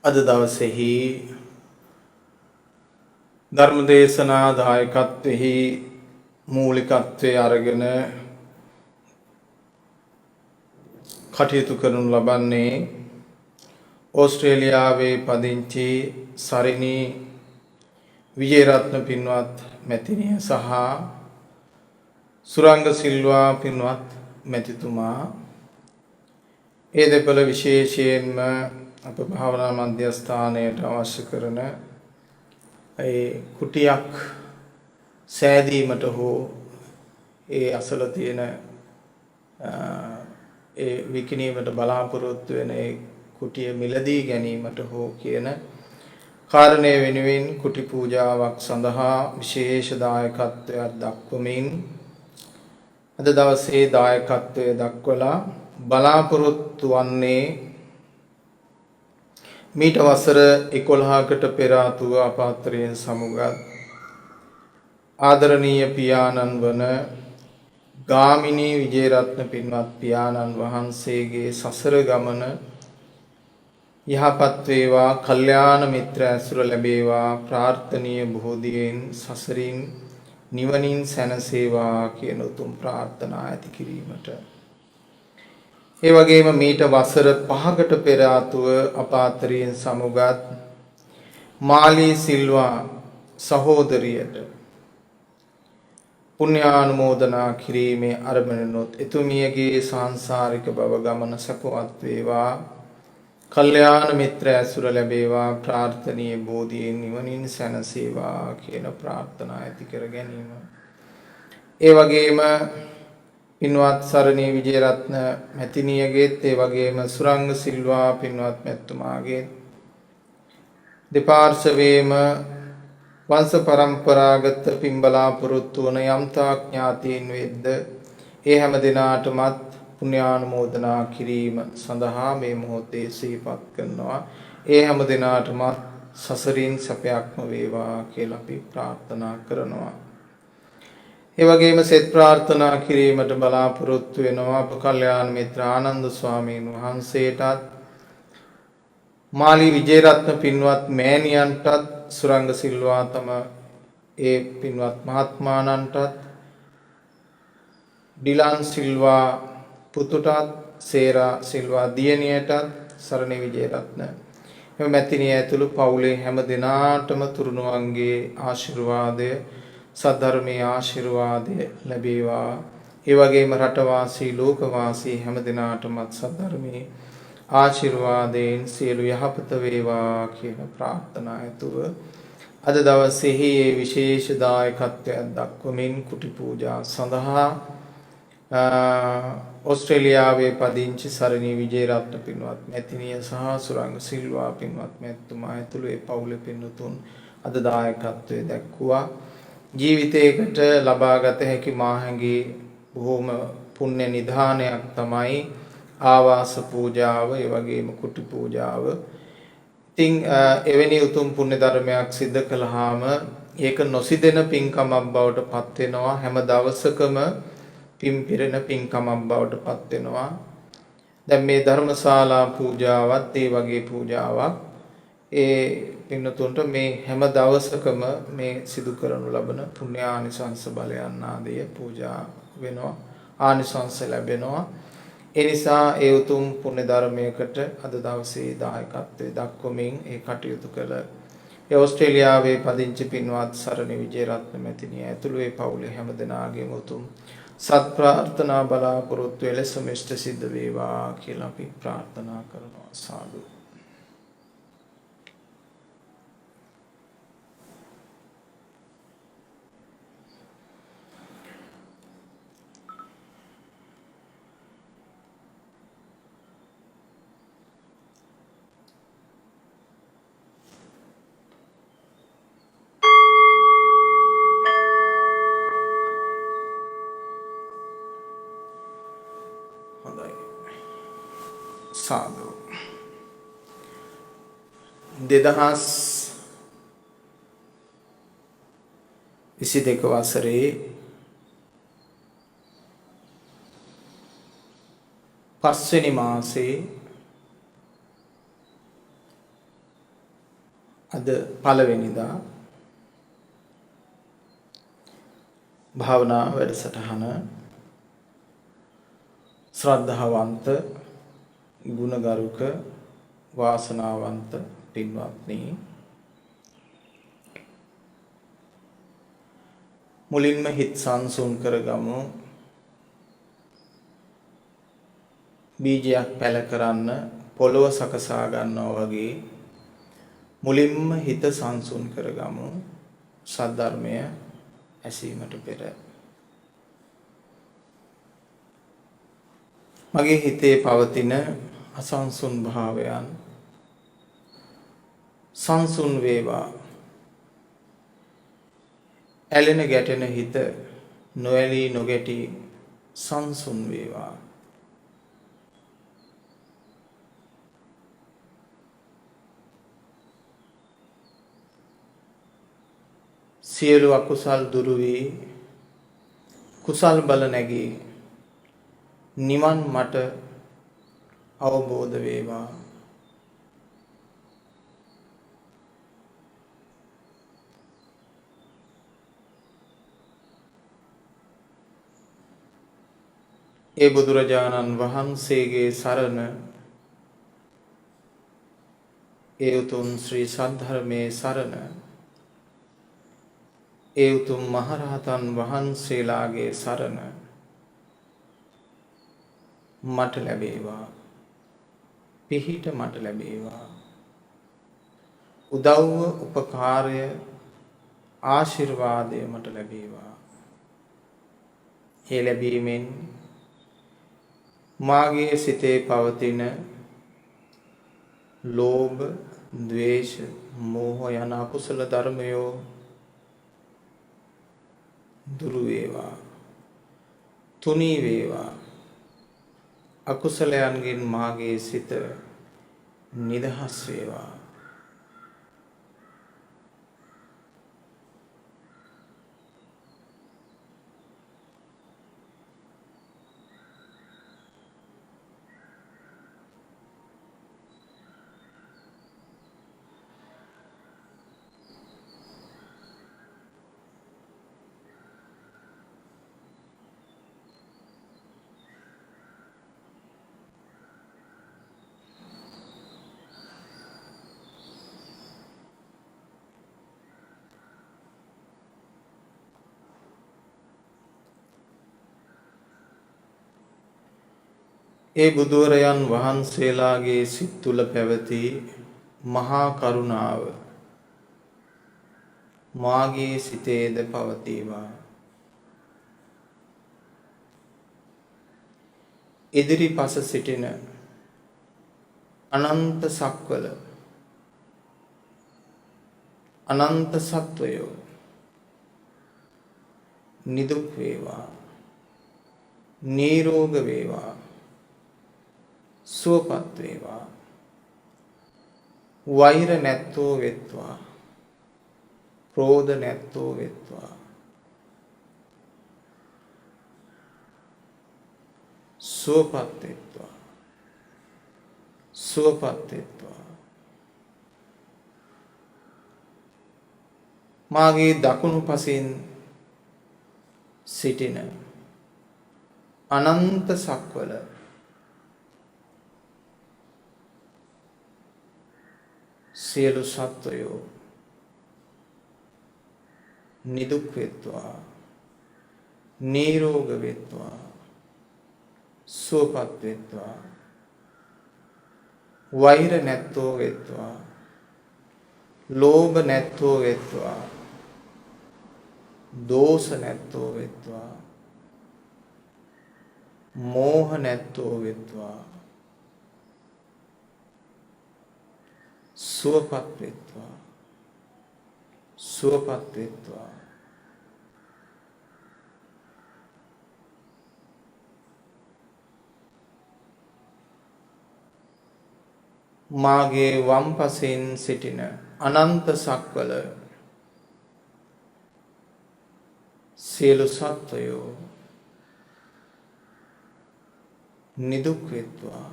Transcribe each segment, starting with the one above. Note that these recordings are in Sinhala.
අද දවසේහි ධර්ම දේශනා දායකත්වෙහි මූලිකත්වයේ අරගෙන කටයුතු කරනු ලබන්නේ ඕස්ට්‍රේලියාවේ පදිංචි සරිනි විජේරත්න පින්වත් මැතිණිය සහ සුරංග සිල්වා පින්වත් මැතිතුමා ඒ දෙපළ විශේෂයෙන්ම අප භාවනා මධ්‍යස්ථානයට අවශ්‍ය කරන ඒ කුටියක් සෑදීමට හෝ ඒ අසල තියෙන ඒ විකිණීමට බලාපොරොත්තු වෙන ඒ කුටිය මිලදී ගැනීමට හෝ කියන කාරණය වෙනුවෙන් කුටි පූජාවක් සඳහා විශේෂ දායකත්වයක් දක්වමින් අද දවසේ දායකත්වය දක්වලා බලාපොරොත්තු වන්නේ මීට වසර 11කට පෙර ආතුව අපාත්‍රයෙන් සමුගත් ආදරණීය පියාණන් වන ගාමිණී විජේරත්න පින්වත් පියාණන් වහන්සේගේ සසර ගමන යහපත් වේවා, කල්යාණ මිත්‍ර ඇසුර ලැබේවා, ප්‍රාර්ථනීය බෝධියෙන් සසරින් නිවනින් සැනසේවා කියන උතුම් ප්‍රාර්ථනා ඇති කිරීමට ඒ වගේම මීට වසර 5කට පෙර ආතුව අපාත්‍රයෙන් සමුගත් මාලී සිල්වා සහෝදරියට පුණ්‍යානුමෝදනා කිරීමේ අරමුණනොත් එතුමියගේ සංසාරික භව ගමන සපවත් වේවා, කල්යාණ මිත්‍ර ඇසුර ලැබේවා, ප්‍රාර්ථනීය බෝධියෙන් නිවනින් සැනසේවා කියන ප්‍රාර්ථනා ඇති කර ගැනීම. ඒ වගේම පින්වත් සරණී විජේරත්න මැතිණියගේත් ඒ වගේම සුරංග සිල්වා පින්වත් මැතිතුමාගේ දෙපාර්ශවයේම වංශ පරම්පරාගත පින්බලාපොරොත්තු වන යම්තා ඥාතීන් වෙද්ද ඒ හැම දිනාටමත් පුණ්‍යානුමෝදනා කිරීම සඳහා මේ මොහොතේ සිහිපත් කරනවා. ඒ හැම දිනාටමත් සසරින් සැපයක්ම වේවා කියලා අපි ප්‍රාර්ථනා කරනවා. ඒ වගේම සෙත් ප්‍රාර්ථනා කිරීමට බලාපොරොත්තු වෙනවා අප කල්යාණ මිත්‍ර ආනන්ද ස්වාමීන් වහන්සේටත්, මාලී විජේරත්න පින්වත් මෑණියන්ටත්, සුරංග සිල්වා තම ඒ පින්වත් මහත්මාණන්ටත්, ඩිලන් සිල්වා පුතුටත්, සේරා සිල්වා දියණියටත්, සරණී විජේරත්න එම මැතිණිය ඇතුළු පවුලේ හැම දෙනාටම තුරුණුවන්ගේ ආශිර්වාදය, සද්ධර්මයේ ආශිර්වාදය ලැබේවා. ඒ වගේම රටවාසී ලෝකවාසී හැම දිනාටමත් සද්ධර්මයේ ආශිර්වාදයෙන් සියලු යහපත වේවා කියන ප්‍රාර්ථනා ඇතුව අද දවසේහි මේ විශේෂ දායකත්වයක් දක්වමින් කුටි පූජා සඳහා ඕස්ට්‍රේලියාවේ පදිංචි සරණී විජේරත්න පින්වත් මැතිණිය සහ සුරංග සිල්වා පින්වත් මැතිතුමා ඇතුළු ඒ පවුලේ පින්වතුන් අද දායකත්වයේ දැක්වුවා. ජීවිතයකට ලබාගත හැකි මාහැඟි බොහොම පුණ්‍ය නිධානයක් තමයි ආවාස පූජාව, ඒ වගේම කුටි පූජාව. ඉතින් එවැනි උතුම් පුණ්‍ය ධර්මයක් සිද්ධ කළාම ඒක නොසිදෙන පින්කමක් බවට පත් වෙනවා. හැම දවසකම පින් පිරෙන පින්කමක් බවට පත් වෙනවා. දැන් මේ ධර්මශාලා පූජාවත් ඒ වගේ පූජාවක්. ඒ පින්නතුන්ට මේ හැම දවසකම මේ සිදු කරනු ලබන පුණ්‍ය ආනිසංස බලයන් ආදී පූජා වෙනවා, ආනිසංස ලැබෙනවා. ඒ නිසා ඒ උතුම් පුණ්‍ය ධර්මයකට අද දවසේ දායකත්වයේ දක්වමින් ඒ කටයුතු කළ ඒ ඕස්ට්‍රේලියාවේ පදිංචි පින්වත් සරණී විජේරත්න මැතිණිය ඇතුළු ඒ පවුලේ හැම දෙනාගේම උතුම් සත් ප්‍රාර්ථනා බලාපොරොත්තු එලෙසම ඉෂ්ට සිද්ධ වේවා කියලා අපි ප්‍රාර්ථනා කරනවා. සාදු. සාදු. 2022 වසරේ පස්වෙනි මාසේ අද පළවෙනිදා භාවනා වැඩසටහන ශ්‍රද්ධාවන්ත ගුණගරුක වාසනාවන්ත පින්වත්නි, මුලින්ම හිත සංසුන් කරගමු. බීජයක් පැල කරන්න පොළොව සකසා ගන්නවා වගේ මුලින්ම හිත සංසුන් කරගමු. සද්ධර්මය ඇසීමට පෙර මගේ හිතේ පවතින අසංසුන් භාවයන් සංසුන් වේවා. ඇලෙන ගැටෙන හිත නොඇලී නොගැටි සංසුන් වේවා. සියලු අකුසල් දුරු වී කුසල් බල නැගී නිවන් මට අවබෝධ වේවා. ඒ බුදුරජාණන් වහන්සේගේ සරණ, ඒ උතුම් ශ්‍රී සද්ධර්මයේ සරණ, ඒ උතුම් මහරහතන් වහන්සේලාගේ සරණ මට ලැබේවා. පිහිට මට ලැබේවා. උදව්ව උපකාරය ආශිර්වාදය මට ලැබේවා. ඒ ලැබීමෙන් මාගේ සිතේ පවතින ලෝභ, ද්වේෂ, මෝහ යන අකුසල ධර්මයෝ දුරු වේවා, තුනී වේවා. අකුසලයන්ගෙන් මාගේ සිත නිදහස් වේවා. ඒ බුදුවරයන් වහන්සේලාගේ සිත් තුළ පැවති මහා කරුණාව මාගේ සිතේද පවතිවා. ඉදිරිපස සිටින අනන්ත සක්වල අනන්ත සත්වයෝ නිදුක් වේවා, නිරෝග වේවා, සුවපත් වේවා. වෛර නැත්තෝ වෙත්වා, ක්‍රෝධ නැත්තෝ වෙත්වා. සුවපත් වෙත්වා, සුවපත් වෙත්වා. මාගේ දකුණු පසින් සිටින අනන්ත සක්වල සියලු සත්වයෝ නිදුක් වෙත්වා, නිරෝග වෙත්වා, සුවපත් වෙත්වා. වෛර නැත්තෝ වෙත්වා, ලෝභ නැත්තෝ වෙත්වා, දෝෂ නැත්තෝ වෙත්වා, මෝහ නැත්තෝ වෙත්වා. සුවපත් වෙත්වා, සුවපත් වෙත්වා. මාගේ වම් පසෙන් සිටින අනන්ත සක්වල සියලු සත්වයෝ නිදුක් වෙත්වා,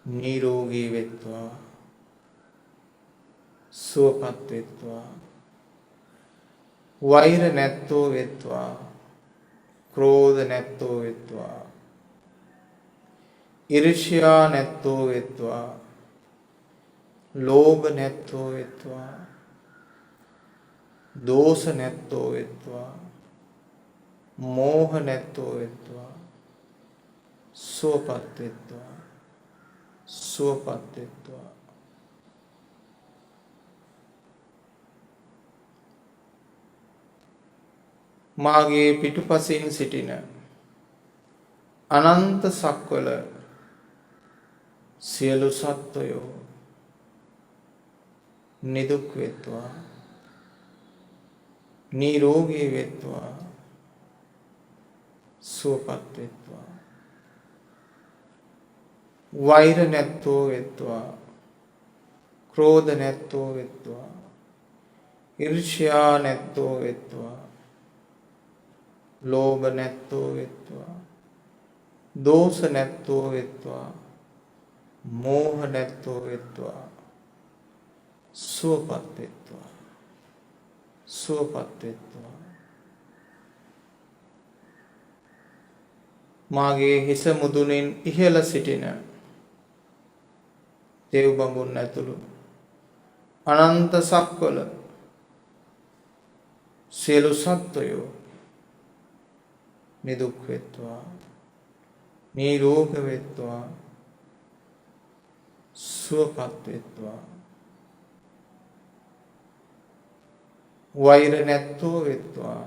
නිරෝගී වෙත්වා, සුවපත් වෙත්වා. වෛර නැත්තෝ වෙත්වා. ක්‍රෝධ නැත්තෝ වෙත්වා. ඊර්ෂ්‍යා නැත්තෝ වෙත්වා. ලෝභ නැත්තෝ වෙත්වා. දෝෂ නැත්තෝ වෙත්වා. මෝහ නැත්තෝ වෙත්වා. සුවපත් වෙත්වා. සුවපත් වෙත්වා. මාගේ පිටුපසින් සිටින අනන්ත සක්වල සියලු සත්වයෝ නිදුක් වෙත්වා. නිරෝගී වෙත්වා. සුවපත් වෙත්වා. වෛර නැත්තෝ වෙත්වා. ක්‍රෝධ නැත්තෝ වෙත්වා. ඊර්ෂ්‍යා නැත්තෝ වෙත්වා. ලෝභ නැත්තෝ වෙත්වා. දෝෂ නැත්තෝ වෙත්වා. මෝහ නැත්තෝ වෙත්වා. සුවපත් වෙත්වා. සුවපත් වෙත්වා. මාගේ හිස මුදුනින් ඉහළ සිටින දෙව් බඹුන් ඇතුළු අනන්ත සක්වල සියලු සත්වයෝ නිදුක් වෙත්වා. නිරෝග වෙත්වා. සුවපත් වෙත්වා. වෛර නැත්තෝ වෙත්වා.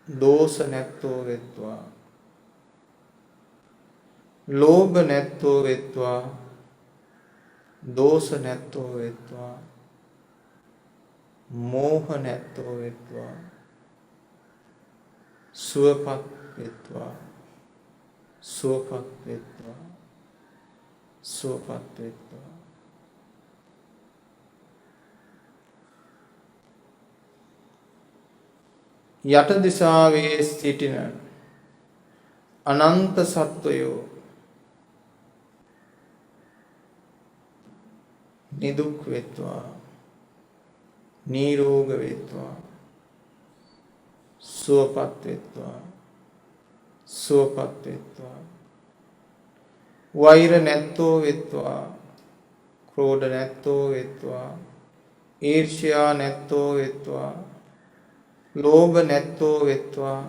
දෝෂ නැත්තෝ වෙත්වා. ලෝභ නැත්තෝ වෙත්වා. දෝෂ නැත්තෝ වෙත්වා. මෝහ නැත්තෝ වෙත්වා. සුවපත් වෙත්වා. සුවපත් වෙත්වා. සුවපත් වෙත්වා. යට දිසාවේ සිටින අනන්ත සත්වයෝ නිදුක් වෙත්වා. නිරෝග වෙත්වා. සුවපත් වෙත්වා. සුවපත් වෙත්වා. වෛර නැත්තෝ වෙත්වා. ක්‍රෝධ නැත්තෝ වෙත්වා. ඊර්ෂ්‍යා නැත්තෝ වෙත්වා. ලෝභ නැත්තෝ වෙත්වා.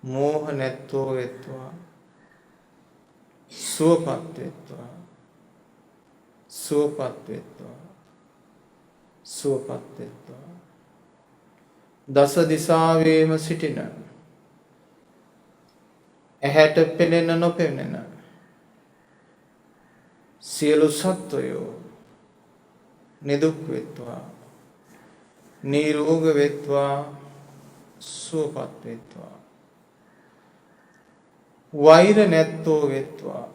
මෝහ නැත්තෝ වෙත්වා. සුවපත් වෙත්වා. සුවපත් වෙත්වා. සුවපත් වෙත්වා. දස දිසාවේම සිටින ඇහැට පෙනෙන නොපෙනෙන සියලු සත්වයෝ නිදුක් වෙත්වා. නිරෝග වෙත්වා. සුවපත් වෙත්වා. වෛර නැත්තෝ වෙත්වා.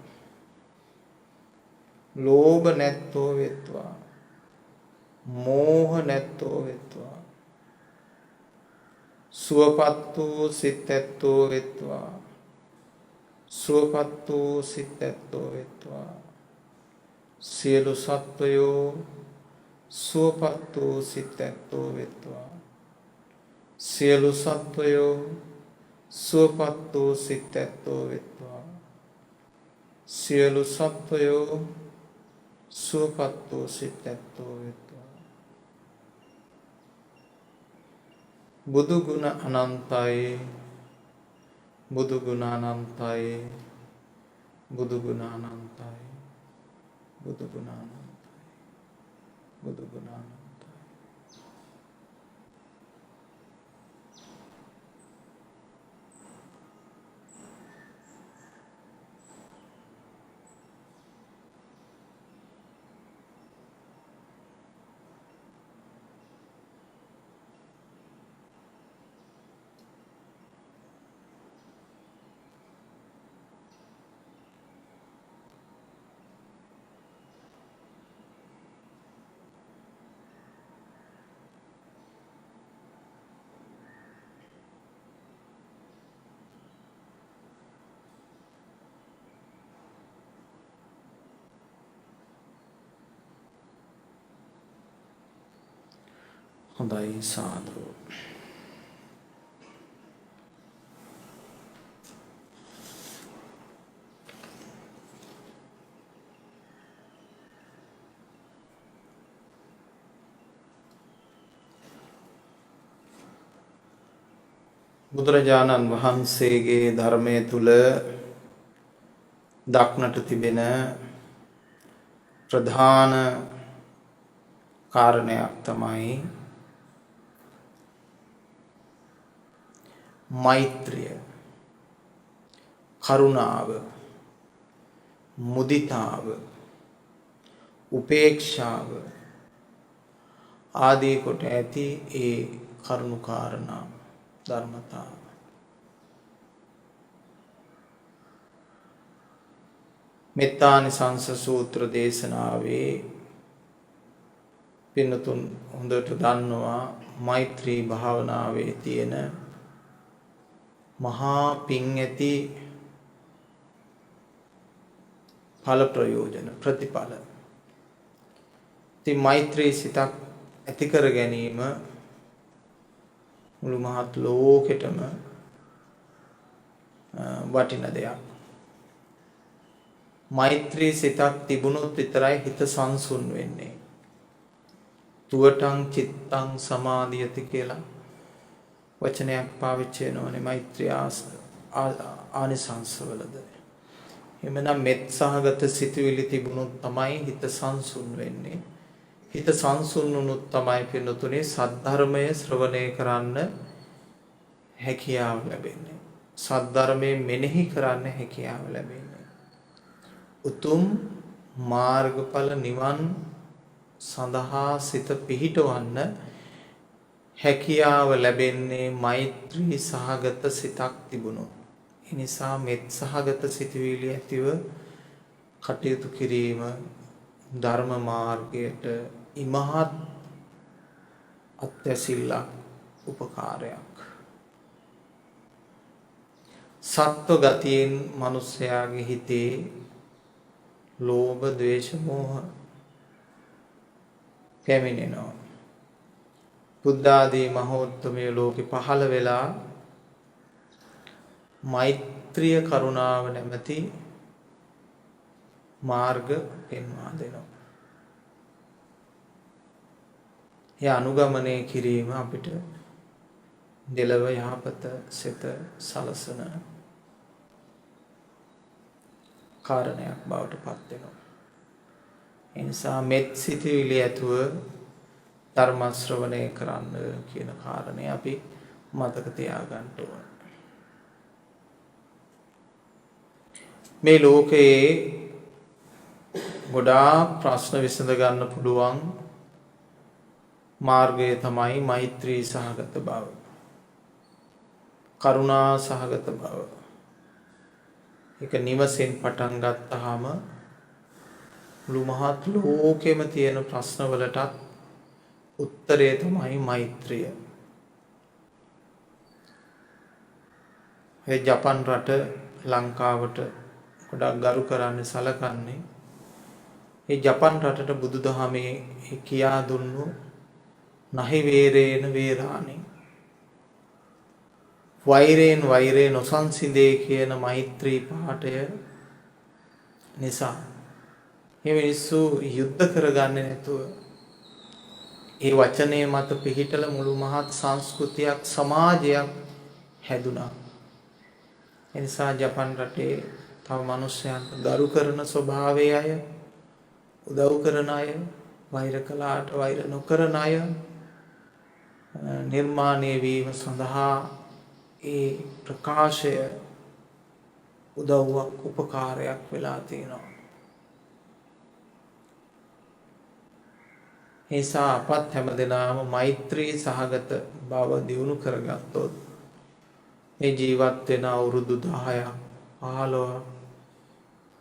ලෝභ නැත්තෝ වෙත්වා. මෝහ නැත්තෝ වෙත්වා. සුවපත් වූ සිත් ඇත්තෝ වෙත්වා. සුවපත් වූ සිත් ඇත්තෝ වෙත්වා. සියලු සත්වයෝ සුවපත් වූ සිත් ඇත්තෝ වෙත්වා. සියලු සත්වයෝ සුවපත් වූ සිත් ඇත්තෝ වෙත්වා. සියලු සත්වයෝ සුවපත් වූ සිත් ඇත්තෝ වෙත්වා. බුදු ගුණ අනන්තයි. බුදු ගුණ අනන්තයි. බුදු ගුණ අනන්තයි. බුදු ගුණ අනන්තයි. බුදු ගුණ අනන්තයි. හොඳයි සාදු. බුදුරජාණන් වහන්සේගේ ධර්මයේ තුල දක්නට තිබෙන ප්‍රධාන කාරණයක් තමයි මෛත්‍රිය, කරුණාව, මුදිතාව, උපේක්ෂාව ආදී කොට ඇති ඒ කරුණු කාරණා ධර්මතා. මෙත්තානිසංස සූත්‍ර දේශනාවේ පින්නතුන් හොඳට දන්නවා මෛත්‍රී භාවනාවේ තියෙන මහා පිං ඇති ඵල ප්‍රයෝජන ප්‍රතිඵල. ඉතින් මෛත්‍රී සිතක් ඇති කර ගැනීම මුළු මහත් ලෝකෙටම වටින දෙයක්. මෛත්‍රී සිතක් තිබුණොත් විතරයි හිත සංසුන් වෙන්නේ. තුවටං චිත්තං සමාධියති කියලා වචනයක් පාවිච්චි වෙනවනේ මෛත්‍රී ආනිසංසවලද. එමනම් මෙත් සහගත සිතුවිලි තිබුණොත් තමයි හිත සංසුන් වෙන්නේ. හිත සංසුන් වුණොත් තමයි පින්නතුනේ සද්ධර්මය ශ්‍රවණය කරන්න හැකියාව ලැබෙන්නේ. සද්ධර්මයේ මෙනෙහි කරන්න හැකියාව ලැබෙන්නේ. උතුම් මාර්ගඵල නිවන් සඳහා සිත පිහිටවන්න හැකියාව ලැබෙන්නේ මෛත්‍රී සහගත සිතක් තිබුණොත්. ඒ නිසා මෙත් සහගත සිතුවිලි ඇතිව කටයුතු කිරීම ධර්ම මාර්ගයට ඉමහත් අත්‍යසිල්ලක් උපකාරයක්. සත්ව ගතියෙන් මිනිස්යාගේ හිතේ ලෝභ, ද්වේෂ, මෝහ පැමිණෙනවා. බුද්ධ ආදී මහෝත්තමයේ ලෝකෙ පහළ වෙලා මෛත්‍රිය කරුණාව නැමැති මාර්ග පෙන්වා දෙනවා. ඒ අනුගමනය කිරීම අපිට දෙලව යහපත සිත සලසන කාරණයක් බවට පත් වෙනවා. ඒ නිසා මෙත් සිතුවිලි ඇතුව ධර්ම ශ්‍රවණය කරන්න කියන කාරණය අපි මතක තියාගන්න ඕන. මේ ලෝකයේ ගොඩාක් ප්‍රශ්න විසඳ ගන්න පුළුවන් මාර්ගය තමයි මෛත්‍රී සහගත බව, කරුණා සහගත බව. ඒක නිවසෙන් පටන් ගත්තාම මුළු මහත් ලෝකෙම තියෙන ප්‍රශ්නවලටත් උත්තරය තමයි මෛත්‍රිය. ඒ ජපන් රට ලංකාවට ගොඩක් ගරු කරන්නේ සලකන්නේ ඒ ජපන් රටට බුදුදහමේ කියා දුන්නු නහි වේරේන වේරාණි, වෛරයෙන් වෛරේ නොසන්සිඳේ කියන මෛත්‍රී පාඨය නිසා මේ මිනිස්සු යුද්ධ කරගන්නේ නැතුව ඒ වචනේ මත පිහිටලා මුළු මහත් සංස්කෘතියක් සමාජයක් හැදුනා. ඒ නිසා ජපන් රටේ තව මිනිස්සුන්ට ගරු කරන ස්වභාවයේ අය, උදව් කරන අය, වෛර කළාට වෛර නොකරන අය නිර්මාණය වීම සඳහා ඒ ප්‍රකාශය උදව්වක් උපකාරයක් වෙලා තියෙනවා. නිසා අපත් හැමදෙනාම මෛත්‍රී සහගත බව දියුණු කරගත්තොත් මේ ජීවත් වෙන අවුරුදු 10ක් 15ක්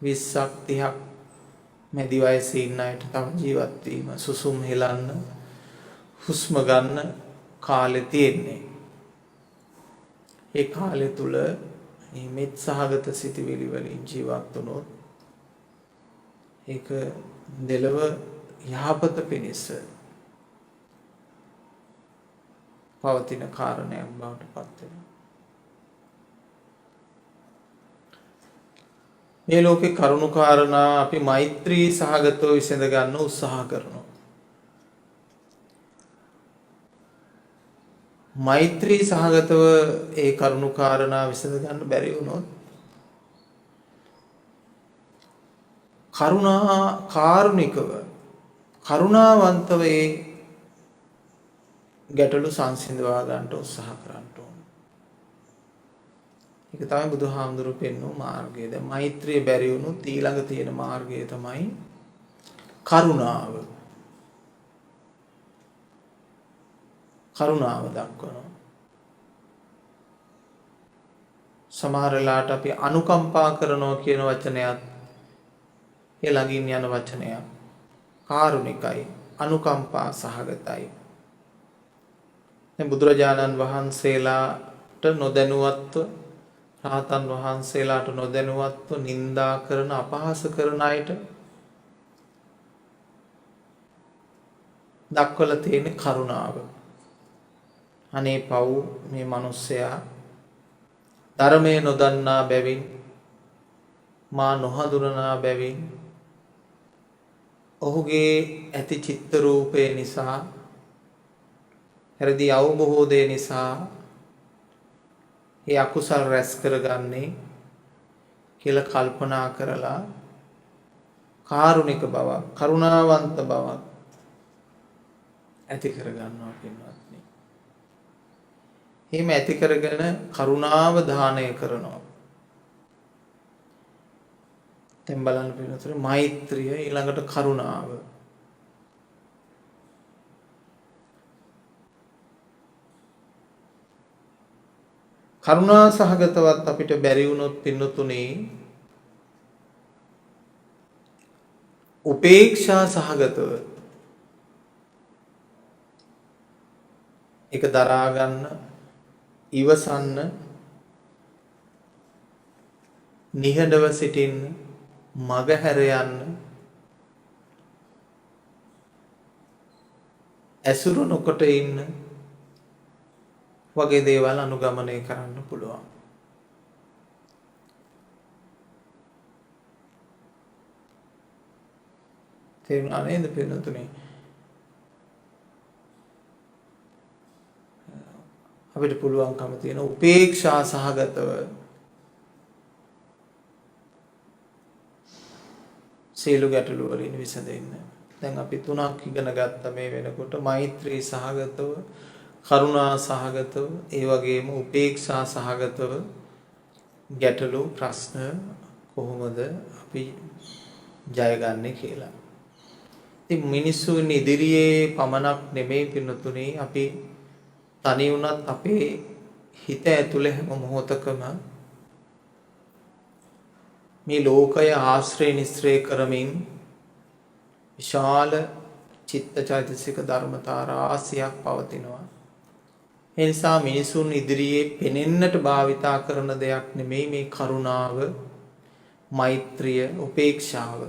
20ක් 30ක් මැදි වයසේ ඉන්න අයට තව ජීවත් වීම, සුසුම් හෙලන්න, හුස්ම ගන්න කාලේ තියෙන්නේ. ඒ කාලය තුල මේ මෙත් සහගත සිතුවිලි වලින් ජීවත් වුණොත් ඒක දෙලව යහපත පිණිස පවතින කාරණයක් බවට පත් වෙනවා. මේ ලෝකේ කරුණු කාරණා අපි මෛත්‍රී සහගතව විසඳ ගන්න උත්සාහ කරනවා. මෛත්‍රී සහගතව ඒ කරුණු කාරණා විසඳ ගන්න බැරි වුණොත් කාරුණිකව කරුණාවන්තව ඒ ගැටලු සංසිඳවා ගන්නට උත්සාහ කරන්න ඕන. ඒක තමයි බුදුහාමුදුරුවෝ පෙන්වූ මාර්ගය. දැන් මෛත්‍රිය බැරි වුණොත් ඊළඟ තියෙන මාර්ගය තමයි කරුණාව. කරුණාව දක්වනවා. සමහර වෙලාවට අපි අනුකම්පා කරනවා කියන වචනයත් ඒ ළඟින් යන වචනයක්. කාරුණිකයි, අනුකම්පා සහගතයි. දැන් බුදුරජාණන් වහන්සේලාට නොදැනුවත්ව, රහතන් වහන්සේලාට නොදැනුවත්ව නිඳා කරන, අපහාස කරන අයට දක්වලා තියෙන කරුණාව. අනේ පව් මේ මිනිස්සයා ධර්මයේ නොදන්නා බැවින්, මා නොහඳුනනා බැවින්, ඔහුගේ ඇති චිත්ත රූපය නිසා, හෘදි අවබෝධය නිසා ඒ අකුසල් රැස් කරගන්නේ කියලා කල්පනා කරලා කාරුණික බවක්, කරුණාවන්ත බවක් ඇති කරගන්නවා පින්වත්නි. එහෙම ඇති කරගෙන කරුණාව දානය කරනවා. දැන් බලන්න පින්වත්නි, මෛත්‍රිය ඊළඟට කරුණාව. කරුණා සහගතවත් අපිට බැරි වුණොත් පින්වතුනි, උපේක්ෂා සහගතව ඒක දරා ගන්න, ඉවසන්න, නිහඬව සිටින්න, මගහැර යන්න, ඇසුරු නොකොට ඉන්න වගේ දේවල් අනුගමනය කරන්න පුළුවන්. තේරුණා නේද පින්නතුනි? අපිට පුළුවන්කම තියෙන උපේක්ෂා සහගතව සියලු ගැටලු වලින් විසඳෙන්න. දැන් අපි තුනක් ඉගෙන ගත්ත මේ වෙනකොට: මෛත්‍රී සහගතව, කරුණා සහගතව, ඒ වගේම උපේක්ෂා සහගතව ගැටලු ප්‍රශ්න කොහොමද අපි ජයගන්නේ කියලා. ඉතින් මිනිස්සුන් ඉදිරියේ පමණක් නෙමෙයි පින්නතුනේ, අපි තනි වුණත් අපේ හිත ඇතුලේ හැම මොහොතකම මේ ලෝකය ආශ්‍රය නිස්ත්‍රේ කරමින් විශාල චිත්තචෛතසික ධර්මතා රාශියක් පවතිනවා. ඒ නිසා මිනිසුන් ඉදිරියේ පෙනෙන්නට භාවිතා කරන දෙයක් නෙමෙයි මේ කරුණාව, මෛත්‍රිය, උපේක්ෂාව.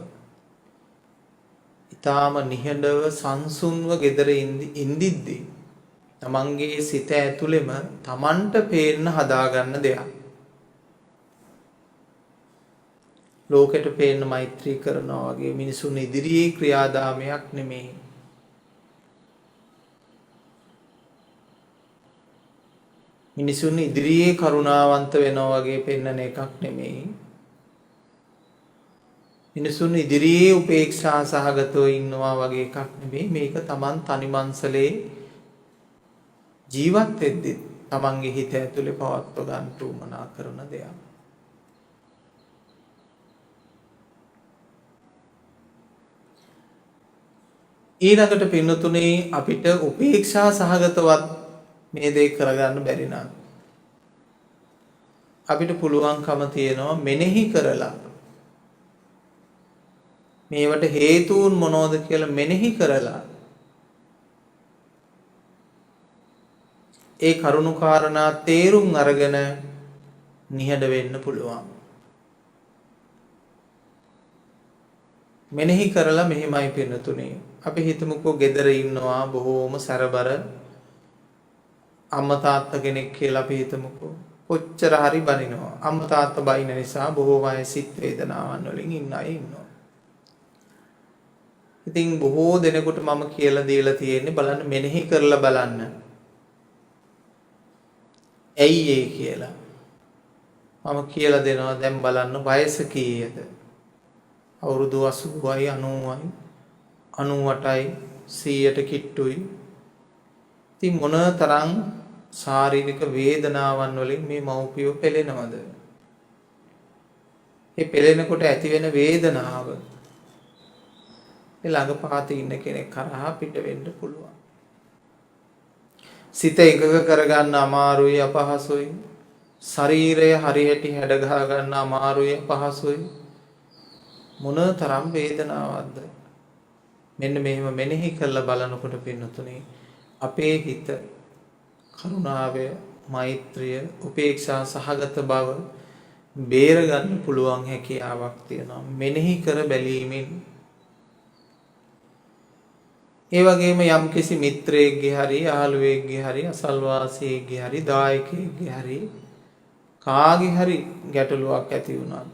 ඊටාම නිහඬව සංසුන්ව gedara ඉඳිද්දී තමන්ගේ සිත ඇතුළෙම තමන්ට පේන්න හදාගන්න දෙයක්. ලෝකෙට පේන්න මෛත්‍රී කරනවා වගේ මිනිසුන් ඉදිරියේ ක්‍රියාදාමයක් නෙමෙයි. මිනිසුන් ඉදිරියේ කරුණාවන්ත වෙනවා වගේ පෙන්වන එකක් නෙමෙයි. මිනිසුන් ඉදිරියේ උපේක්ෂා සහගතව ඉන්නවා වගේ එකක් නෙමෙයි. මේක තමන් තනිමන්සලේ ජීවත් වෙද්දී තමන්ගේ හිත ඇතුලේ පවත්ව ගන්න උවමනා කරන දෙයක්. ඊළඟට පින්නතුනේ අපිට උපේක්ෂා සහගතවත් මේ දේ කරගන්න බැරි නම් අපිට පුළුවන්කම තියෙනවා මෙනෙහි කරලා මේවට හේතුන් මොනවද කියලා මෙනෙහි කරලා ඒ කරුණු කාරණා තේරුම් අරගෙන නිහඬ වෙන්න පුළුවන්. මෙනෙහි කරලා මෙහෙමයි පින්නතුනේ, අපි හිතමුකෝ ගෙදර ඉන්නවා බොහෝම සැරබර අම්මා තාත්තා කෙනෙක් කියලා අපි හිතමුකෝ. කොච්චර හරි බනිනවා. අම්මා තාත්තා බයින නිසා බොහෝ අය සිත් වේදනාවන් වලින් ඉන්න අය ඉන්නවා. ඉතින් බොහෝ දෙනෙකුට මම කියලා දීලා තියෙන්නේ බලන්න මෙනෙහි කරලා බලන්න. ඇයි ඒ කියලා. මම කියලා දෙනවා දැන් බලන්න වයස කීයද? අවුරුදු 80යි 90යි 98යි 100ට කිට්ටුයි. ඉතින් මොන තරම් ශාරීරික වේදනාවන් වලින් මේ මව්පියෝ පෙළෙනවද? ඒ පෙළෙනකොට ඇති වෙන වේදනාව ඒ ළඟපාත ඉන්න කෙනෙක් කරහා පිට වෙන්න පුළුවන්. සිත එකඟ කරගන්න අමාරුයි අපහසුයි. ශරීරය හරියට හැඩ ගහ ගන්න අමාරුයි අපහසුයි. මොන තරම් වේදනාවක්ද? මෙන්න මෙහෙම මෙනෙහි කරලා බලනකොට පින්නතුනේ අපේ හිත කරුණාවය, මෛත්‍රිය, උපේක්ෂා සහගත බව බේර ගන්න පුළුවන් හැකියාවක් තියෙනවා මෙනෙහි කර බැලීමෙන්. ඒ වගේම යම්කිසි මිත්‍රයෙක්ගේ හරි යාළුවෙක්ගේ හරි අසල්වාසියෙක්ගේ හරි දායකයෙක්ගේ හරි කාගේ හරි ගැටලුවක් ඇති වුණා.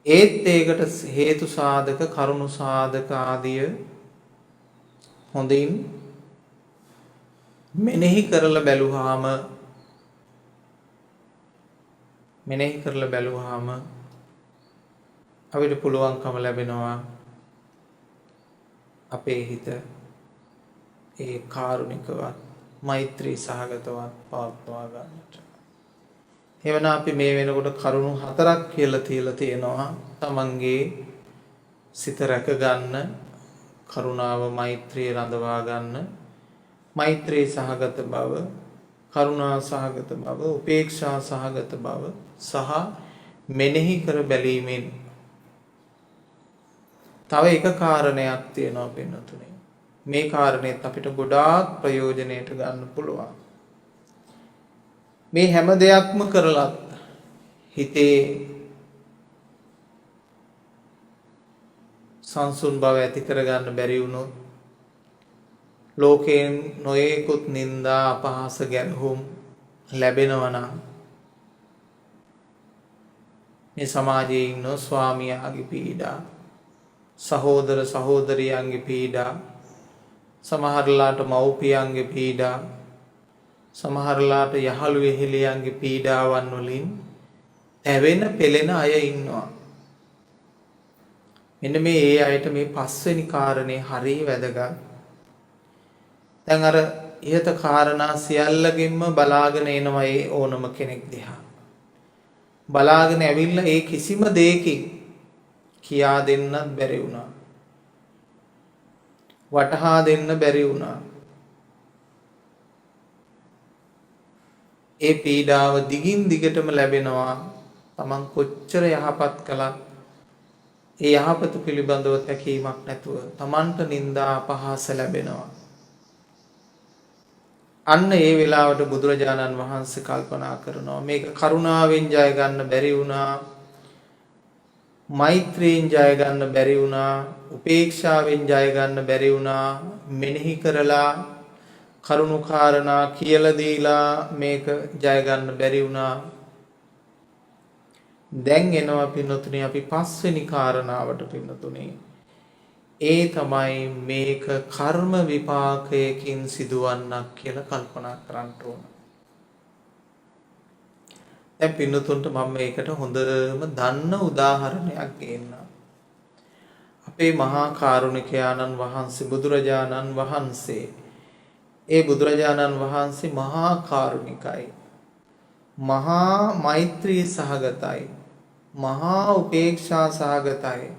ඒත් ඒකට හේතු සාධක කරුණු සාධක ආදිය හොඳින් මෙනෙහි කරලා බැලුවාම අපිට පුළුවන්කම ලැබෙනවා අපේ හිත ඒ කාරුණිකවත් මෛත්‍රී සහගතවත් පවත්වා ගන්නට. එවන අපි මේ වෙනකොට කරුණු 4ක් කියලා තියලා තියෙනවා තමන්ගේ සිත රැක ගන්න, කරුණාව මෛත්‍රිය රඳවා ගන්න, මෛත්‍රී සහගත බව, කරුණා සහගත බව, උපේක්ෂා සහගත බව සහ මෙනෙහි කර බැලීමෙන්. තව එක කාරණයක් තියෙනවා පින්නතුනේ. මේ කාරණේත් අපිට ගොඩාක් ප්‍රයෝජනෙට ගන්න පුළුවන්. මේ හැම දෙයක්ම කරලත් හිතේ සංසුන් බව ඇති කරගන්න බැරි වුණොත් ලෝකයෙන් නොයෙකුත් නිന്ദා අපහාස ගැරහුම් ලැබෙනවා නම් මේ සමාජයේ ඉන්න ස්වාමියාගේ පීඩා, සහෝදර සහෝදරියන්ගේ පීඩා, සමහරලාට මව්පියන්ගේ පීඩා, සමහරලාට යහළු එහෙලියන්ගේ පීඩාවන් වලින් ඇවෙන පෙළෙන අය ඉන්නවා. මෙන්න මේ ඒ අයට මේ පස්වෙනි කාරණේ හරිය වැදගත්. දැන් අර ඉහත කාරණා සියල්ලකින්ම බලාගෙන එනවා ඒ ඕනම කෙනෙක් දිහා. බලාගෙන ඇවිල්ලා ඒ කිසිම දෙයකින් කියා දෙන්නත් බැරි වුණා. වටහා දෙන්න බැරි වුණා. ඒ පීඩාව දිගින් දිගටම ලැබෙනවා. Taman කොච්චර යහපත් කළත් ඒ යහපත පිළිබඳව තැකීමක් නැතුව Tamanට නිന്ദා අපහාස ලැබෙනවා. අන්න ඒ වෙලාවට බුදුරජාණන් වහන්සේ කල්පනා කරනවා මේක කරුණාවෙන් ජය ගන්න බැරි වුණා, මෛත්‍රියෙන් ජය ගන්න බැරි වුණා, උපේක්ෂාවෙන් ජය ගන්න බැරි වුණා, මෙනෙහි කරලා කරුණු කාරණා කියලා දීලා මේක ජය ගන්න බැරි වුණා. දැන් එනවා පින්නතුනේ අපි පස්වෙනි කාරණාවට පින්නතුනේ. ඒ තමයි මේක කර්ම විපාකයකින් සිදුවන්නක් කියලා කල්පනා කරන්න ඕන. දැන් පින්නතුන්ට මම මේකට හොඳම දන්න උදාහරණයක් ගන්නම්. අපේ මහා කාරුණිකයාණන් වහන්සේ බුදුරජාණන් වහන්සේ. ඒ බුදුරජාණන් වහන්සේ මහා කාරුණිකයි. මහා මෛත්‍රී සහගතයි. මහා උපේක්ෂා සහගතයි.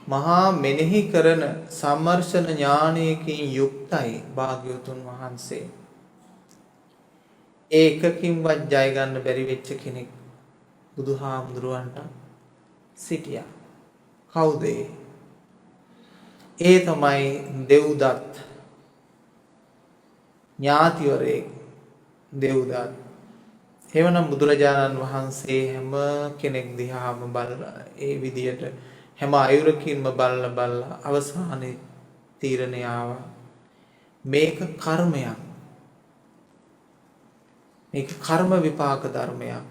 මහා මෙනෙහි කරන සම්මර්ෂණ ඥානයකින් යුක්තයි භාග්‍යවතුන් වහන්සේ. ඒකකින්වත් ජය ගන්න බැරි වෙච්ච කෙනෙක් බුදුහාමුදුරුවන්ට සිටියා. කවුද ඒ? ඒ තමයි දෙව්දත් ඥාතිවරයෙක්. දෙව්දත්. එවනම් බුදුරජාණන් වහන්සේ හැම කෙනෙක් දිහාම බලලා ඒ විදියට හැම අයුරකින්ම බලලා අවසානයේ තීරණය ආවා මේක කර්මයක්. මේක කර්ම විපාක ධර්මයක්.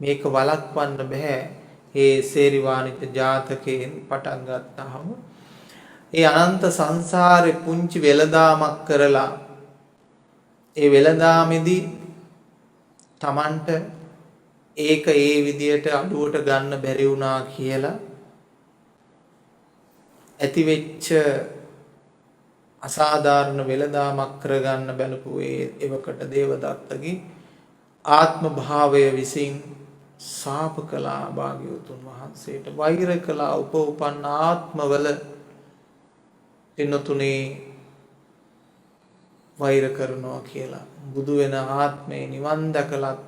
මේක වළක්වන්න බෑ. ඒ සේරිවානික ජාතකයෙන් පටන් ගත්තාම ඒ අනන්ත සංසාරේ පුංචි වෙලදාමක් කරලා ඒ වෙලදාමෙදී Tamanට ඒක ඒ විදියට අඩුවට ගන්න බැරි වුණා කියලා ඇති වෙච්ච අසාධාරණ වෙලදාමක් කරගන්න බැලපු ඒ එවකට දේවදත්තගේ ආත්ම භාවය විසින් ශාප කළා භාග්‍යවතුන් වහන්සේට වෛර කළා උපෝපන්න ආත්මවල පින්නතුනේ වෛර කරනවා කියලා බුදු වෙන ආත්මේ නිවන් දැකලත්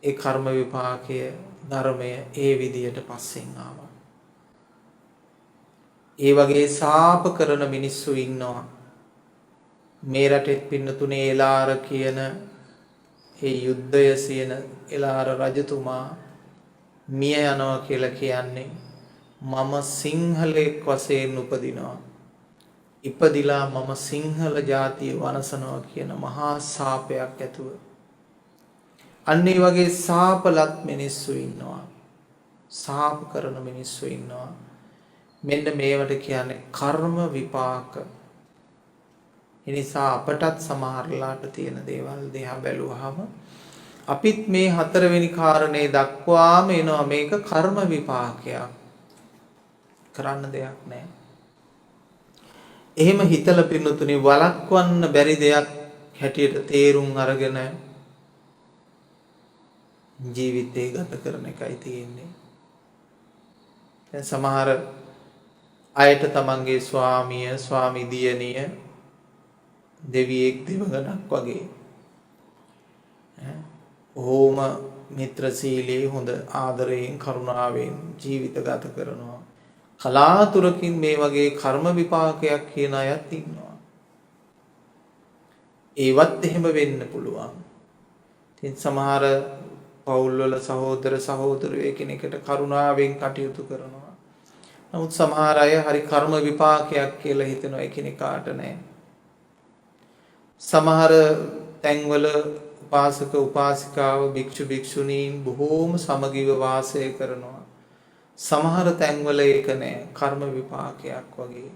ඒ කර්ම විපාකය ධර්මය ඒ විදියට පස්සෙන් ආවා. ඒ වගේ ශාප කරන මිනිස්සු ඉන්නවා. මේ රටේ පින්නතුනේ එලාර කියන ඒ යුද්ධය සියන එලාර රජතුමා මිය යනවා කියලා කියන්නේ මම සිංහලෙක් වශයෙන් උපදිනවා. ඉපදිලා මම සිංහල ජාතිය වනසනවා කියන මහා ශාපයක් ඇතුව. අන්න ඒ වගේ ශාපලත් මිනිස්සු ඉන්නවා. ශාප කරන මිනිස්සු ඉන්නවා. මෙන්න මේවට කියන්නේ කර්ම විපාක. ඒ නිසා අපටත් සමහරලාට තියෙන දේවල් දිහා බැලුවාම අපිත් මේ හතරවෙනි කාරණේ දක්වාම එනවා මේක කර්ම විපාකයක්. කරන්න දෙයක් නැහැ. එහෙම හිතලා පින්නතුනි වළක්වන්න බැරි දෙයක් හැටියට තේරුම් අරගෙන ජීවිතේ ගත කරන එකයි තියෙන්නේ. දැන් සමහර අයට තමන්ගේ ස්වාමිය ස්වාමි දියණිය දෙවියෙක් දෙවගණක් වගේ ඕම මිත්‍රශීලී හොඳ ආදරයෙන් කරුණාවෙන් ජීවිත ගත කරනවා. කලාතුරකින් මේ වගේ කර්ම විපාකයක් කියන අයත් ඉන්නවා. ඒවත් එහෙම වෙන්න පුළුවන්. ඉතින් සමහර පවුල්වල සහෝදර සහෝදරයෝ එකිනෙකට කරුණාවෙන් කටයුතු කරනවා. නමුත් සමහර අය හරි කර්ම විපාකයක් කියලා හිතනවා එකිනෙකාට නෑ. සමහර තැන්වල උපාසක උපාසිකාව භික්ෂු භික්ෂුණීන් බොහෝම සමගිව වාසය කරනවා. සමහර තැන්වල ඒක නෑ කර්ම විපාකයක් වගේ.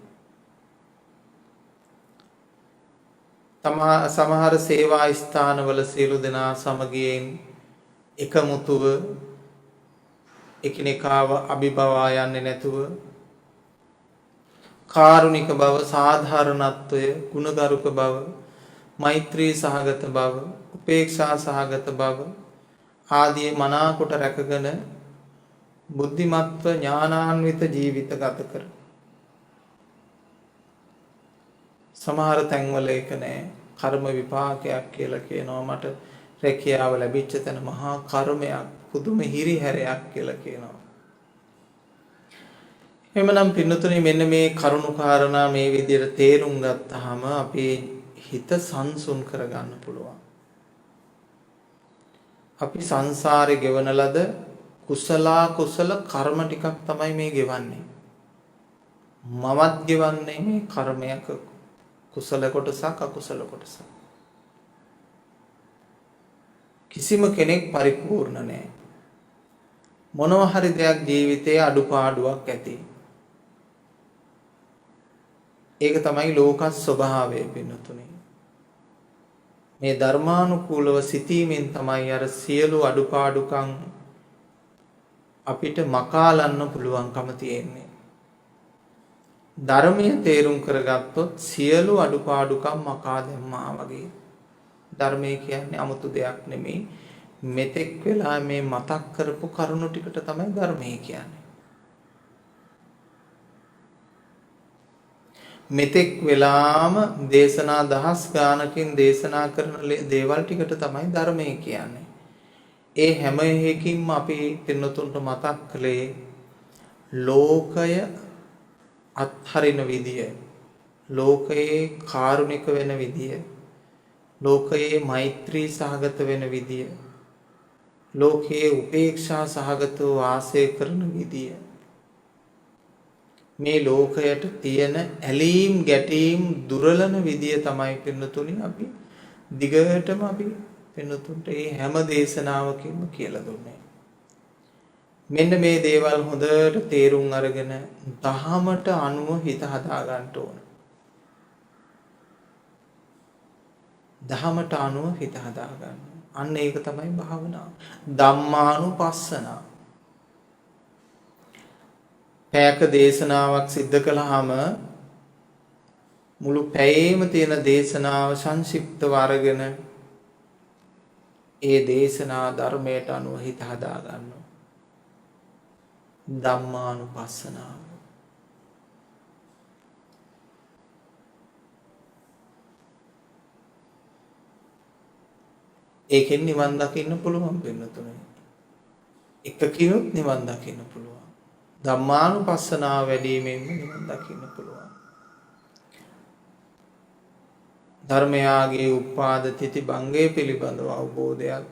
සමහර සේවා ස්ථානවල සියලු දෙනා සමගියෙන් එකමුතුව එකිනෙකාව අභිබවා යන්නේ නැතුව කාරුණික බව සාධාරණත්වය ගුණගරුක බව මෛත්‍රී සහගත බව උපේක්ෂා සහගත බව ආදී මනාකොට රැකගෙන බුද්ධිමත්ව ඥානාන්විත ජීවිත ගත කර. සමහර තැන්වල ඒක නෑ කර්ම විපාකයක් කියලා කියනවා. මට රැකියාව ලැබිච්ච තැන මහා කර්මයක් පුදුම හිරිහැරයක් කියලා කියනවා. එhmenan පින්නතුනි මෙන්න මේ කරුණු කාරණා මේ විදිහට තේරුම් ගත්තාම අපේ හිත සංසුන් කරගන්න පුළුවන්. අපි සංසාරේ ගෙවන ලද කුසල කර්ම ටිකක් තමයි මේ ගෙවන්නේ. මමත් ගෙවන්නේ මේ කර්මයක කුසල කොටසක් අකුසල කොටසක්. කිසිම කෙනෙක් පරිපූර්ණ නැහැ. මොනවා හරි දෙයක් ජීවිතයේ අඩුපාඩුවක් ඇති. ඒක තමයි ලෝක ස්වභාවය පින්නතුනේ. මේ ධර්මානුකූලව සිටීමෙන් තමයි අර සියලු අඩුපාඩුකම් අපිට මකාලන්න පුළුවන්කම තියෙන්නේ. ධර්මය තේරුම් කරගත්තොත් සියලු අඩුපාඩුකම් මකා දැම්මා වගේ. ධර්මය කියන්නේ 아무තු දෙයක් නෙමෙයි. මෙතෙක් වෙලා මේ මතක් කරපු කරුණු ටිකට තමයි ධර්මය කියන්නේ. මෙතෙක් වෙලාම දේශනා දහස් ගානකින් දේශනා කරන දේවල් ටිකට තමයි ධර්මය කියන්නේ. ඒ හැම එකකින්ම අපි පින්නතුන්ට මතක් කළේ ලෝකය අත්හරින විදිය, ලෝකයේ කාරුණික වෙන විදිය, ලෝකයේ මෛත්‍රී සහගත වෙන විදිය, ලෝකයේ උපේක්ෂා සහගතව වාසය කරන විදිය. මේ ලෝකයට තියෙන ඇලීම් ගැටීම් දුරලන විදිය තමයි පින්නතුනි අපි දිගටම අපි පින්නතුන්ට මේ හැම දේශනාවකින්ම කියලා දුන්නේ. මෙන්න මේ දේවල් හොඳට තේරුම් අරගෙන දහමට අනුව හිත හදා ගන්න ඕන. දහමට අනුව හිත හදා ගන්න. අන්න ඒක තමයි භාවනාව. ධම්මානුපස්සනා. පැයක දේශනාවක් සිද්ධ කළාම මුළු පැයේම තියෙන දේශනාව සංක්ෂිප්තව අරගෙන ඒ දේශනා ධර්මයට අනුව හිත හදා ගන්නවා. ධම්මානුපස්සනාව. ඒකෙන් නිවන් දකින්න පුළුවන් වෙනතුනේ. එකකිනුත් නිවන් දකින්න පුළුවන්. ධම්මානුපස්සනාව වැඩිමෙන් නිවන් දකින්න පුළුවන්. ධර්මයාගේ උපාද තිති භංගය පිළිබඳව අවබෝධයක්,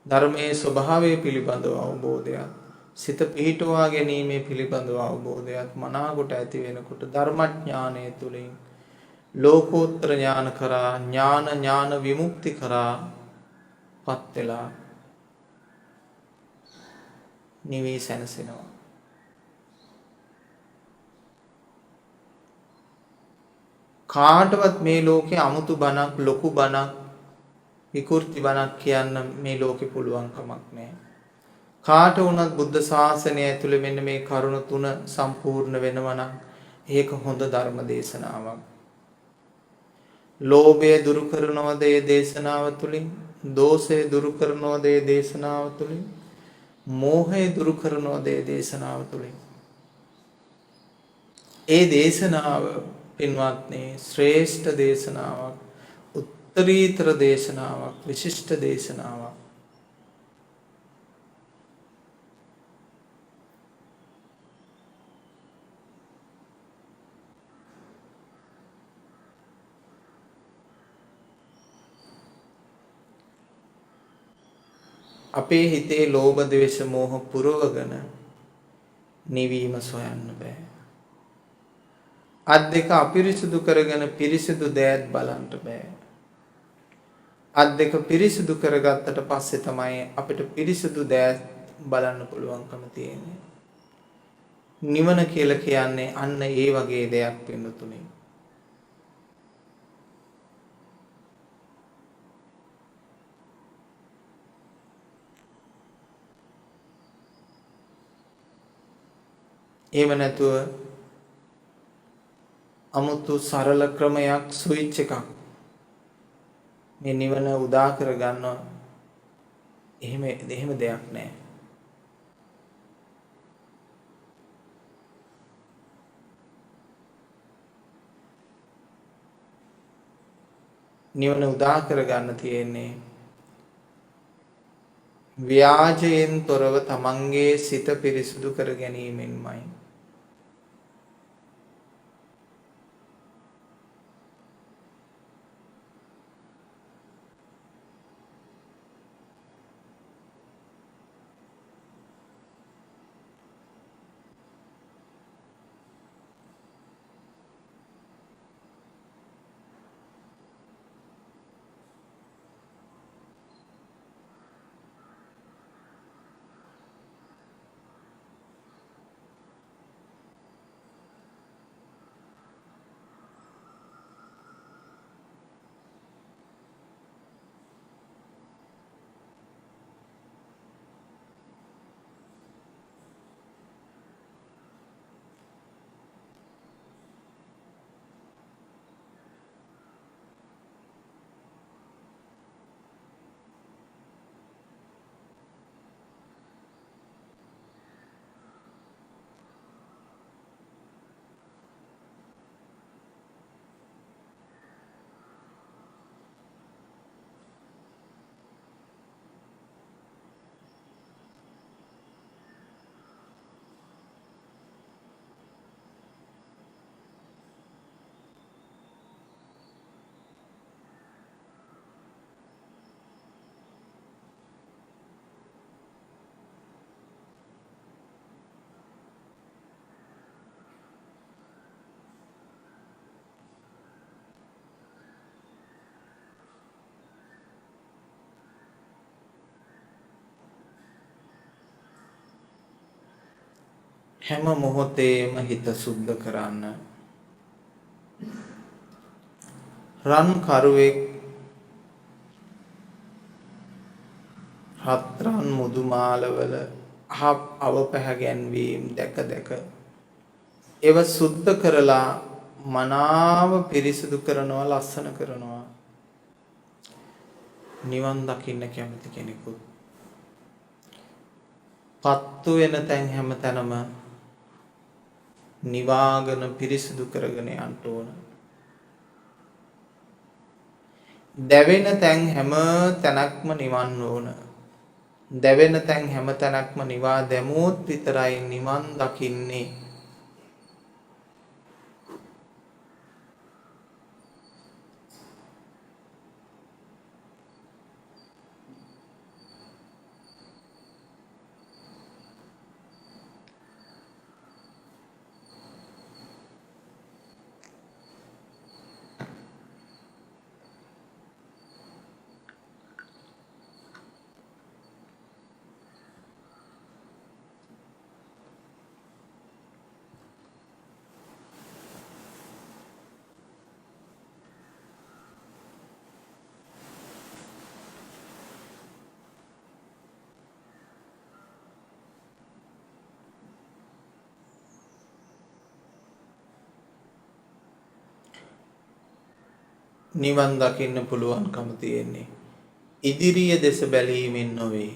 ධර්මයේ ස්වභාවය පිළිබඳව අවබෝධයක්, සිත පිහිටුවා ගැනීම පිළිබඳව අවබෝධයක් මනාකොට ඇති වෙනකොට ධර්මඥානය තුලින් ලෝකෝත්තර ඥාන කරා ඥාන විමුක්ති කරා පත් වෙලා නිවී සැනසෙනවා. කාටවත් මේ ලෝකේ 아무තු බණක් ලොකු බණක් විකෘති බණක් කියන්න මේ ලෝකේ පුළුවන් කමක් නැහැ. කාට වුණත් බුද්ධ ශාසනය ඇතුලේ මෙන්න මේ කරුණ තුන සම්පූර්ණ වෙනවා නම් ඒක හොඳ ධර්ම දේශනාවක්. ලෝභය දුරු කරනවද මේ දේශනාව තුලින්? දෝෂය දුරු කරනවද මේ දේශනාව තුලින්? මෝහය දුරු කරනවද මේ දේශනාව තුලින්? ඒ දේශනාව පින්වත්නි ශ්‍රේෂ්ඨ දේශනාවක්, උත්තරීතර දේශනාවක්, විශිෂ්ට දේශනාවක්. අපේ හිතේ ලෝභ ද්වේෂ මෝහ පුරවගෙන නිවීම සොයන්න බෑ. අත් දෙක අපිරිසුදු කරගෙන පිරිසිදු දෑත් බලන්න බෑ. අත් දෙක පිරිසිදු කරගත්තට පස්සේ තමයි අපිට පිරිසිදු දෑත් බලන්න පුළුවන්කම තියෙන්නේ. නිවන කියලා කියන්නේ අන්න ඒ වගේ දෙයක් වෙනතුනේ. එහෙම නැතුව අමුතු සරල ක්‍රමයක් ස්විච් එකක් මේ නිවන උදා කර ගන්නවා. එහෙම දෙයක් නැහැ. නිවන උදා කර ගන්න තියෙන්නේ ව්‍යාජයෙන් තොරව තමන්ගේ සිත පිරිසුදු කර ගැනීමෙන්මයි. හැම මොහොතේම හිත සුද්ධ කරන්න. රන් කරුවෙක් හත්රන් මුදු මාලවල අව පැහැගැන්වීම දැක දැක ඒව සුද්ධ කරලා මනාව පිරිසිදු කරනවා, ලස්සන කරනවා. නිවන් දකින්න කැමති කෙනෙකුත් පත්තු වෙන තැන් හැම තැනම නිවාගෙන පිරිසිදු කරගෙන යන්න ඕන. දැවෙන තැන් හැම තැනක්ම නිවන්න ඕන. දැවෙන තැන් හැම තැනක්ම නිවා දැමුවොත් විතරයි නිවන් දකින්නේ. නිවන් දකින්න පුළුවන්කම තියෙන්නේ ඉදිරිය දෙස බැලීමෙන් නොවේ.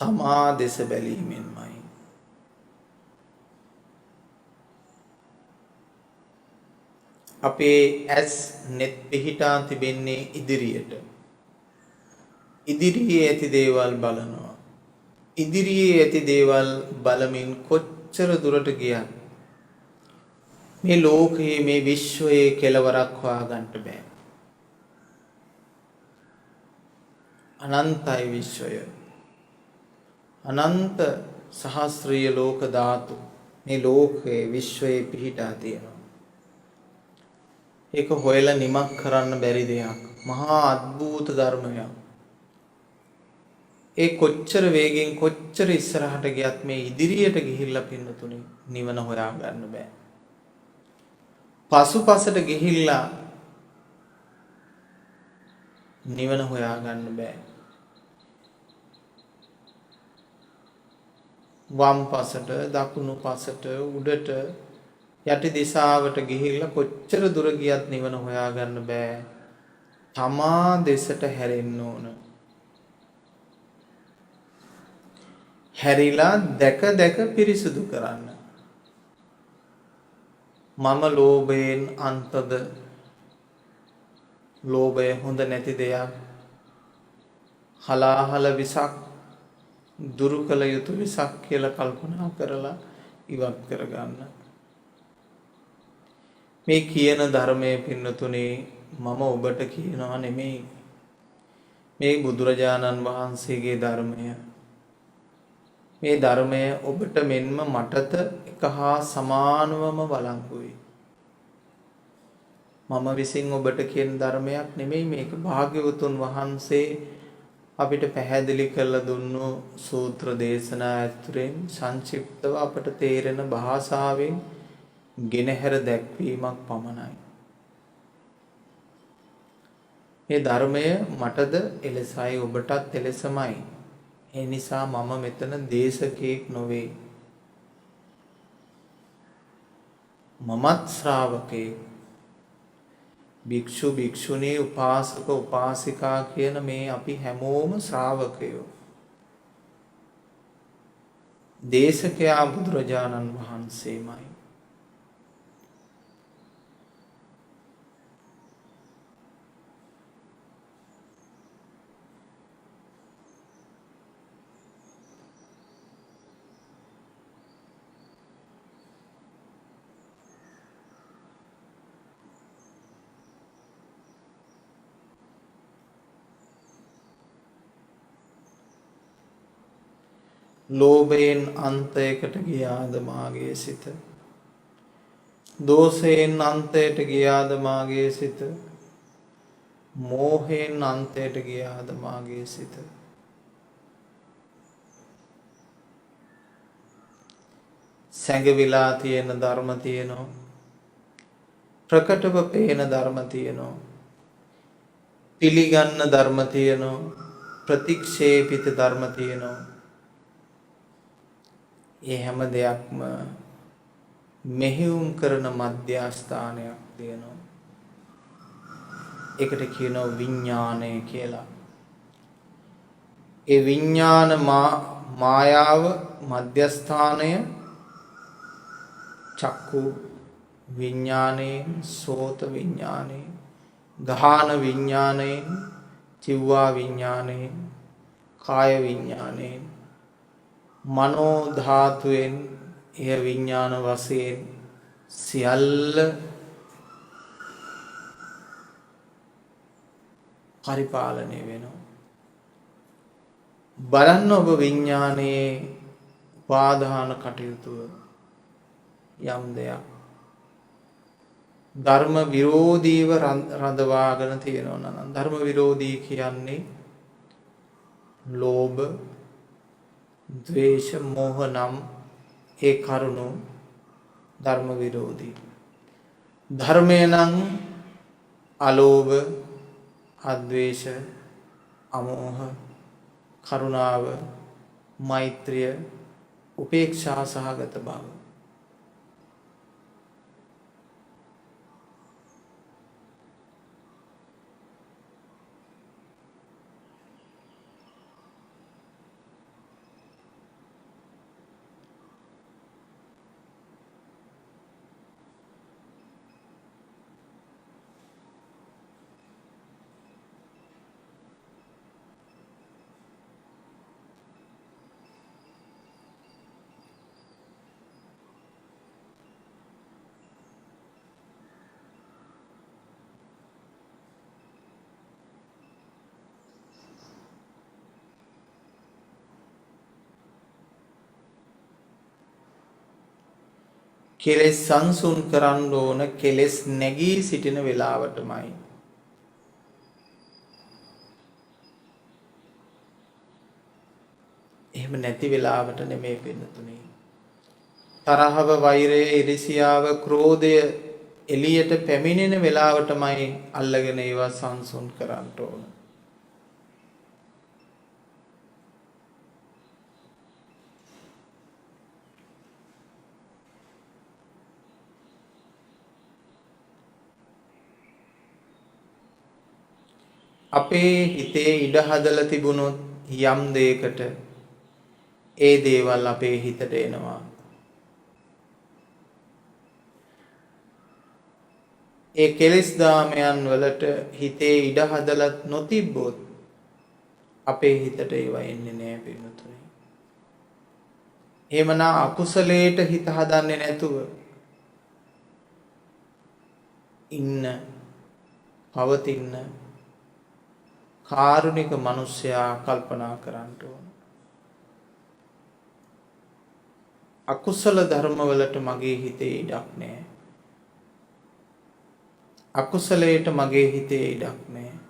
තමා දෙස බැලීමෙන්මයි. අපේ ඇස් net පිහිටා තිබෙන්නේ ඉදිරියට. ඉදිරියේ ඇති දේවල් බලනවා. ඉදිරියේ ඇති දේවල් බලමින් කොච්චර දුරට ගියත් මේ ලෝකයේ මේ විශ්වයේ කෙලවරක් හොයාගන්න බෑ. අනන්තයි විශ්වය. අනන්ත සහස්ත්‍රීය ලෝක ධාතු මේ ලෝකයේ විශ්වයේ පිහිටා තියෙනවා. ඒක හොයලා නිමක් කරන්න බැරි දෙයක්. මහා අద్භූත ධර්මයක්. ඒ කොච්චර වේගෙන් කොච්චර ඉස්සරහට ගියත් මේ ඉදිරියට ගිහිල්ලා පින්නතුනේ නිවන හොයා ගන්න බෑ. පසුපසට ගිහිල්ලා නිවන හොයා ගන්න බෑ. වම් පසට, දකුණු පසට, උඩට, යටි දිශාවට ගිහිල්ලා කොච්චර දුර ගියත් නිවන හොයා ගන්න බෑ. තමා දෙසට හැරෙන්න ඕන. හැරිලා දැක දැක පිරිසුදු කරන්න. මම ලෝභයෙන් අන්තද? ලෝභය හොඳ නැති දෙයක්. හලාහල විසක්, දුරු කළ යුතු විසක් කියලා කල්පනා කරලා ඉවත් කරගන්න. මේ කියන ධර්මයේ පින්නතුනේ මම ඔබට කියනවා නෙමෙයි. මේ බුදුරජාණන් වහන්සේගේ ධර්මය. මේ ධර්මය ඔබට මෙන්ම මටත එක හා සමානවම වළංගුයි. මම විසින් ඔබට කියන ධර්මයක් නෙමෙයි මේක. භාග්‍යවතුන් වහන්සේ අපිට පැහැදිලි කරලා දුන්නු සූත්‍ර දේශනා ඇතුළෙන් සංක්ෂිප්තව අපට තේරෙන භාෂාවෙන් ගෙනහැර දැක්වීමක් පමණයි. මේ ධර්මය මටද එලෙසයි ඔබටත් එලෙසමයි. ඒ නිසා මම මෙතන දේශකෙක් නොවේ. මමත් ශ්‍රාවකෙක්. භික්ෂු භික්ෂුණී උපාසක උපාසිකා කියන මේ අපි හැමෝම ශ්‍රාවකයෝ. දේශකයා බුදුරජාණන් වහන්සේමයි. ලෝභයෙන් අන්තයකට ගියාද මාගේ සිත? දෝෂයෙන් අන්තයට ගියාද මාගේ සිත? මෝහයෙන් අන්තයට ගියාද මාගේ සිත? සැඟවිලා තියෙන ධර්ම තියෙනවා. ප්‍රකටව පේන ධර්ම තියෙනවා. පිළිගන්න ධර්ම තියෙනවා. ප්‍රතික්ෂේපිත ධර්ම තියෙනවා. ඒ හැම දෙයක්ම මෙහෙයුම් කරන මධ්‍යස්ථානයක් තියෙනවා. ඒකට කියනවා විඥානය කියලා. ඒ විඥාන මායාව මධ්‍යස්ථානය චක්කු විඥානයෙන්, සෝත විඥානයෙන්, ගාහන විඥානයෙන්, චිව්වා විඥානයෙන්, කාය විඥානයෙන්, මනෝ ධාතුවෙන් එය විඥාන වශයෙන් සියල්ල පරිපාලනය වෙනවා. බලන්න ඔබ විඥානයේ උපාදාන කටයුතු යම් දෙයක් ධර්ම විරෝධීව රඳවාගෙන තියෙනවා නම් ධර්ම විරෝධී කියන්නේ ලෝභ, ද්වේෂ, මෝහ නම් ඒ කරුණු ධර්ම විරෝධී. ධර්මය නම් අලෝභ, අද්වේෂ, අමෝහ, කරුණාව, මෛත්‍රිය, උපේක්ෂා සහගත බව. කෙලෙස් සංසුන් කරන්න ඕන කෙලෙස් නැගී සිටින වෙලාවටමයි. එහෙම නැති වෙලාවට නෙමෙයි පින්නතුනේ. තරහව, වෛරය, ඉරිසියාව, ක්‍රෝධය එළියට පැමිණෙන වෙලාවටමයි අල්ලගෙන ඒවා සංසුන් කරන්න ඕන. අපේ හිතේ ඉඩ හදලා තිබුණොත් යම් දෙයකට ඒ දේවල් අපේ හිතට එනවා. ඒ කෙලෙස් දාමයන් වලට හිතේ ඉඩ හදලා නොතිබ්බොත් අපේ හිතට ඒවා එන්නේ නැහැ පින්නතුනේ. එහෙමනම් අකුසලයට හිත හදන්නේ නැතුව ඉන්න පවතින කාරුණික මිනිසයා කල්පනා කරන්න ඕන. අකුසල ධර්ම වලට මගේ හිතේ ඉඩක් නැහැ. අකුසලයට මගේ හිතේ ඉඩක් නැහැ.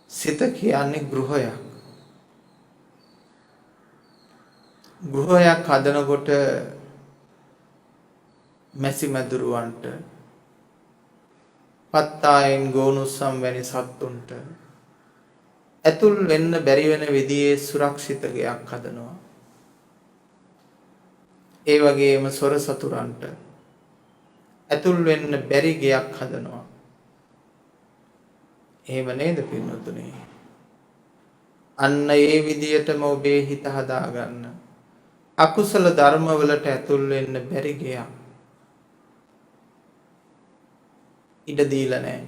සිත කියන්නේ ගෘහයක්. ගෘහයක් හදනකොට මැසි මදුරුවන්ට, පත්තායෙන් ගෝනුස්සම් වැනි සත්තුන්ට ඇතුල් වෙන්න බැරි වෙන විදිහේ සුරක්ෂිත ගයක් හදනවා. ඒ වගේම සොර සතුරන්ට ඇතුල් වෙන්න බැරි ගයක් හදනවා. එහෙම නේද පින්නතුනේ? අන්න ඒ විදියටම ඔබේ හිත හදාගන්න. අකුසල ධර්ම වලට ඇතුල් වෙන්න බැරි ගයක් ඉඩ දීලා නැහැ.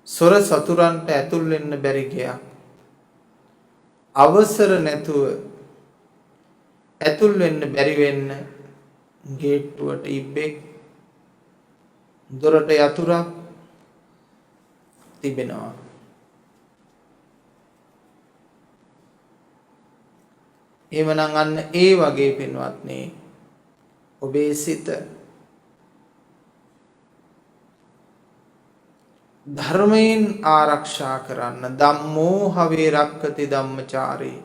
සොර සතුරන්ට ඇතුල් වෙන්න බැරි ගයක් අවසර නැතුව ඇතුල් වෙන්න බැරි වෙන්න ගේට්ටුවට ඉබ්බෙක් දොරට යතුරක් තිබෙනවා. එහෙමනම් අන්න ඒ වගේ පින්වත්නි ඔබේ සිත ධර්මයෙන් ආරක්ෂා කරන්න ධම්මෝ හවේ රක්කති ධම්මචාරී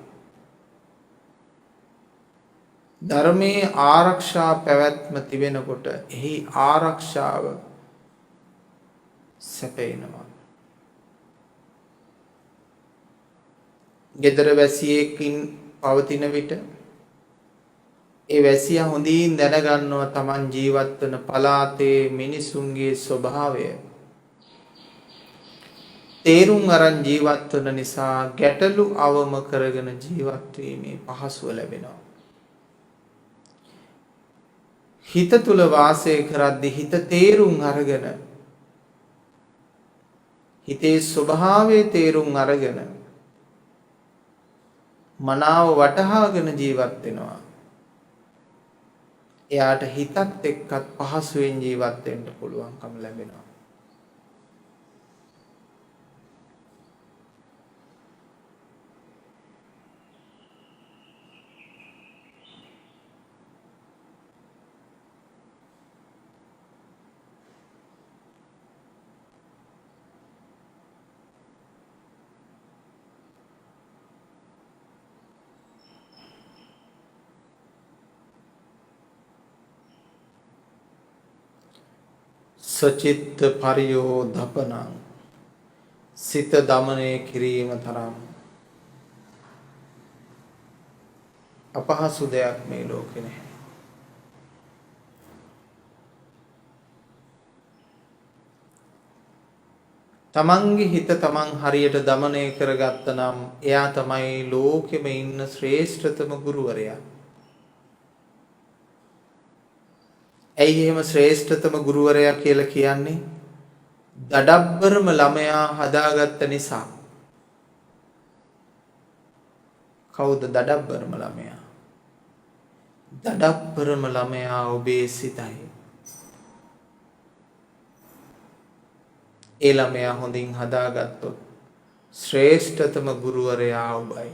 ධර්මයේ ආරක්ෂා පැවැත්ම තිබෙනකොට එහි ආරක්ෂාව සැපේනවා. ගෙදර වැසියෙකින් පවතින විට ඒ වැසියා හොඳින් දැනගන්නවා Taman ජීවත් වන පළාතේ මිනිසුන්ගේ ස්වභාවය. තේරුම් අරන් ජීවත් වන නිසා ගැටලු අවම කරගෙන ජීවත් වීමේ පහසුව ලැබෙනවා. හිත තුල වාසය කරද්දී හිත තේරුම් අරගෙන හිතේ ස්වභාවය තේරුම් අරගෙන මනාව වටහාගෙන ජීවත් වෙනවා. එයාට හිතත් එක්කත් පහසුවෙන් ජීවත් වෙන්න පුළුවන්කම ලැබෙනවා. සචිත්ත පරියෝධපනං සිත දමනය කිරීම තරම් අපහසු දෙයක් මේ ලෝකේ නැහැ. තමන්ගේ හිත තමන් හරියට දමනය කරගත්ත නම් එයා තමයි ලෝකෙම ඉන්න ශ්‍රේෂ්ඨතම ගුරුවරයා. ඇයි එහෙම ශ්‍රේෂ්ඨතම ගුරුවරයා කියලා කියන්නේ? දඩබ්බරම ළමයා හදාගත්ත නිසා. කවුද දඩබ්බරම ළමයා? දඩබ්බරම ළමයා ඔබේ සිතයි. ඒ ළමයා හොඳින් හදාගත්තොත් ශ්‍රේෂ්ඨතම ගුරුවරයා ඔබයි.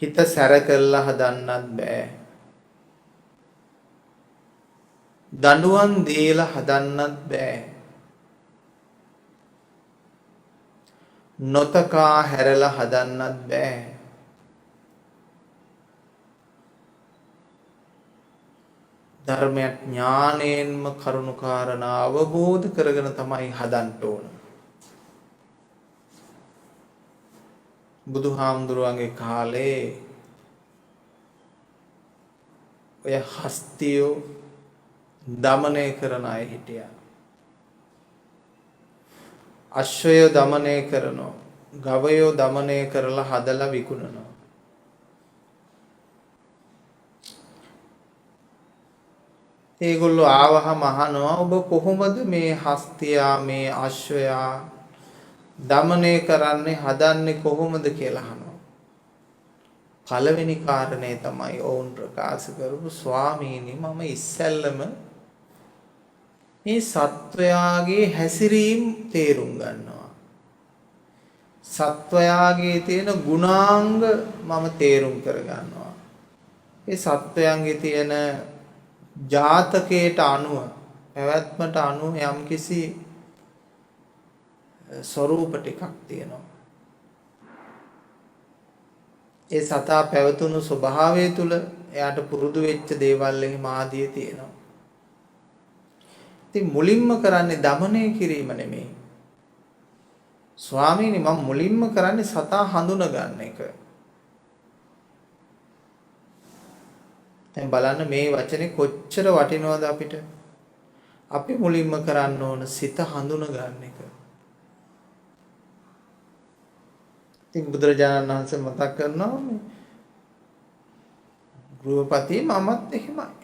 හිත සැර කරලා හදන්නත් බෑ. දඬුවම් දීලා හදන්නත් බෑ. නොතකා හැරලා හදන්නත් බෑ. ධර්මයක් ඥාණයෙන්ම කරුණාකාරණා අවබෝධ කරගෙන තමයි හදන්න ඕන. බුදුහාමුදුරුවන්ගේ කාලේ ඔය හස්තියෝ දමනය කරන අය හිටියා. අශ්වයෝ දමනය කරනවා. ගවයෝ දමනය කරලා හදලා විකුණනවා. ඒගොල්ලෝ ආවහම අහනවා ඔබ කොහොමද මේ හස්තියා මේ අශ්වයා දමනය කරන්නේ හදන්නේ කොහොමද කියලා අහනවා. පළවෙනි කාරණේ තමයි ඔවුන් ප්‍රකාශ කරපු ස්වාමීනි මම ඉස්සෙල්ලම මේ සත්වයාගේ හැසිරීම තේරුම් ගන්නවා. සත්වයාගේ තියෙන ගුණාංග මම තේරුම් කර ගන්නවා. ඒ සත්වයන්ගේ තියෙන ජාතකයට අනුව පැවැත්මට අනුව යම්කිසි ස්වરૂප ටිකක් තියෙනවා. ඒ සතා පැවතුණු ස්වභාවය තුල එයාට පුරුදු වෙච්ච දේවල් එහෙම ආදිය තියෙනවා. ඉතින් මුලින්ම කරන්නේ দমনය කිරීම නෙමෙයි. ස්වාමීනි මම මුලින්ම කරන්නේ සතා හඳුන ගන්න එක. දැන් බලන්න මේ වචනේ කොච්චර වටිනවද අපිට? අපි මුලින්ම කරන්න ඕන සිත හඳුන ගන්න එක. ඉතින් බුදුරජාණන් වහන්සේ මතක් කරනවා මේ ගෘහපති මමත් එහෙමයි.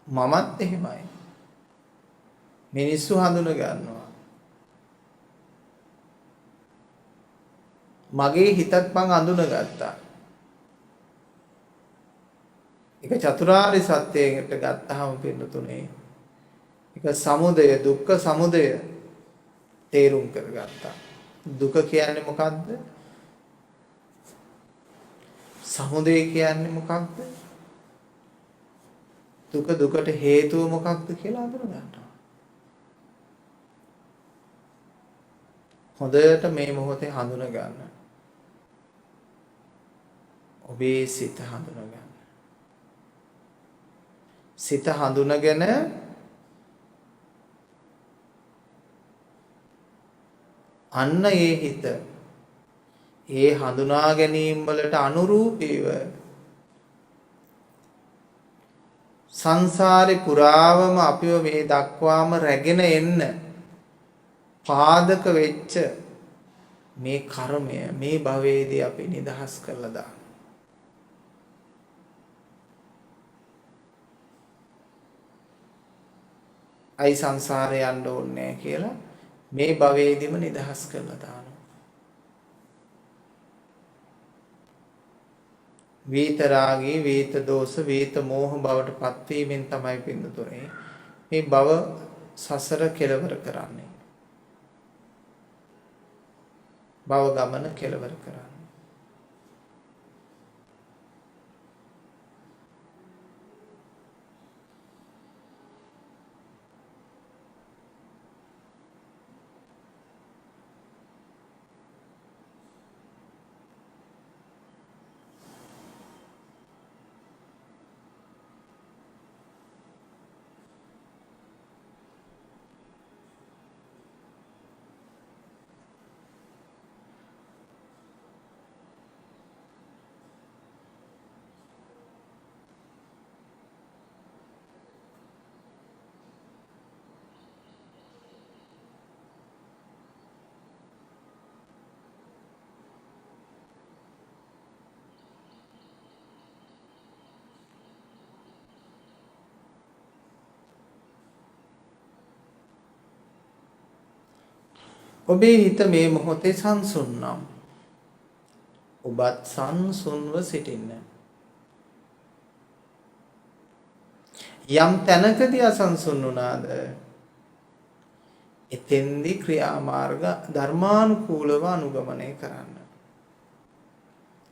මමත් එහෙමයි. මිනිස්සු හඳුන ගන්නවා. මගේ හිතත් මං අඳුනගත්තා. ඒක චතුරාර්ය සත්‍යයට ගත්තාම පින්නතුනේ ඒක සමුදය දුක්ඛ සමුදය තේරුම් කරගත්තා. දුක කියන්නේ මොකක්ද? සමුදය කියන්නේ මොකක්ද? දුකට හේතුව මොකක්ද කියලා අඳුනගන්නවා. හොඳට මේ මොහොතේ හඳුන ගන්න. ඔබේ සිත හඳුන ගන්න. සිත හඳුනගෙන අන්න ඒ හිත ඒ හඳුනා ගැනීම වලට අනුරූපීව සංසාරේ පුරාවම අපිව මේ දක්වාම රැගෙන එන්න පාදක වෙච්ච මේ කර්මය මේ භවයේදී අපි නිදහස් කරලා දාන්න. අයි සංසාරේ යන්න ඕනේ කියලා මේ භවයේදීම නිදහස් කරලා දානවා. වීතරාගී වීත දෝෂ වීත මෝහ බවට පත්වීමෙන් තමයි පින්නතුනේ මේ භව සසර කෙලවර කරන්නේ. භව ගමන කෙලවර කරන්නේ. ඔබේ හිත මේ මොහොතේ සංසුන් නම් ඔබත් සංසුන්ව සිටින්න. යම් තැනකදී අසංසුන් වුණාද එතෙන්දී ක්‍රියාමාර්ග ධර්මානුකූලව අනුගමනය කරන්න.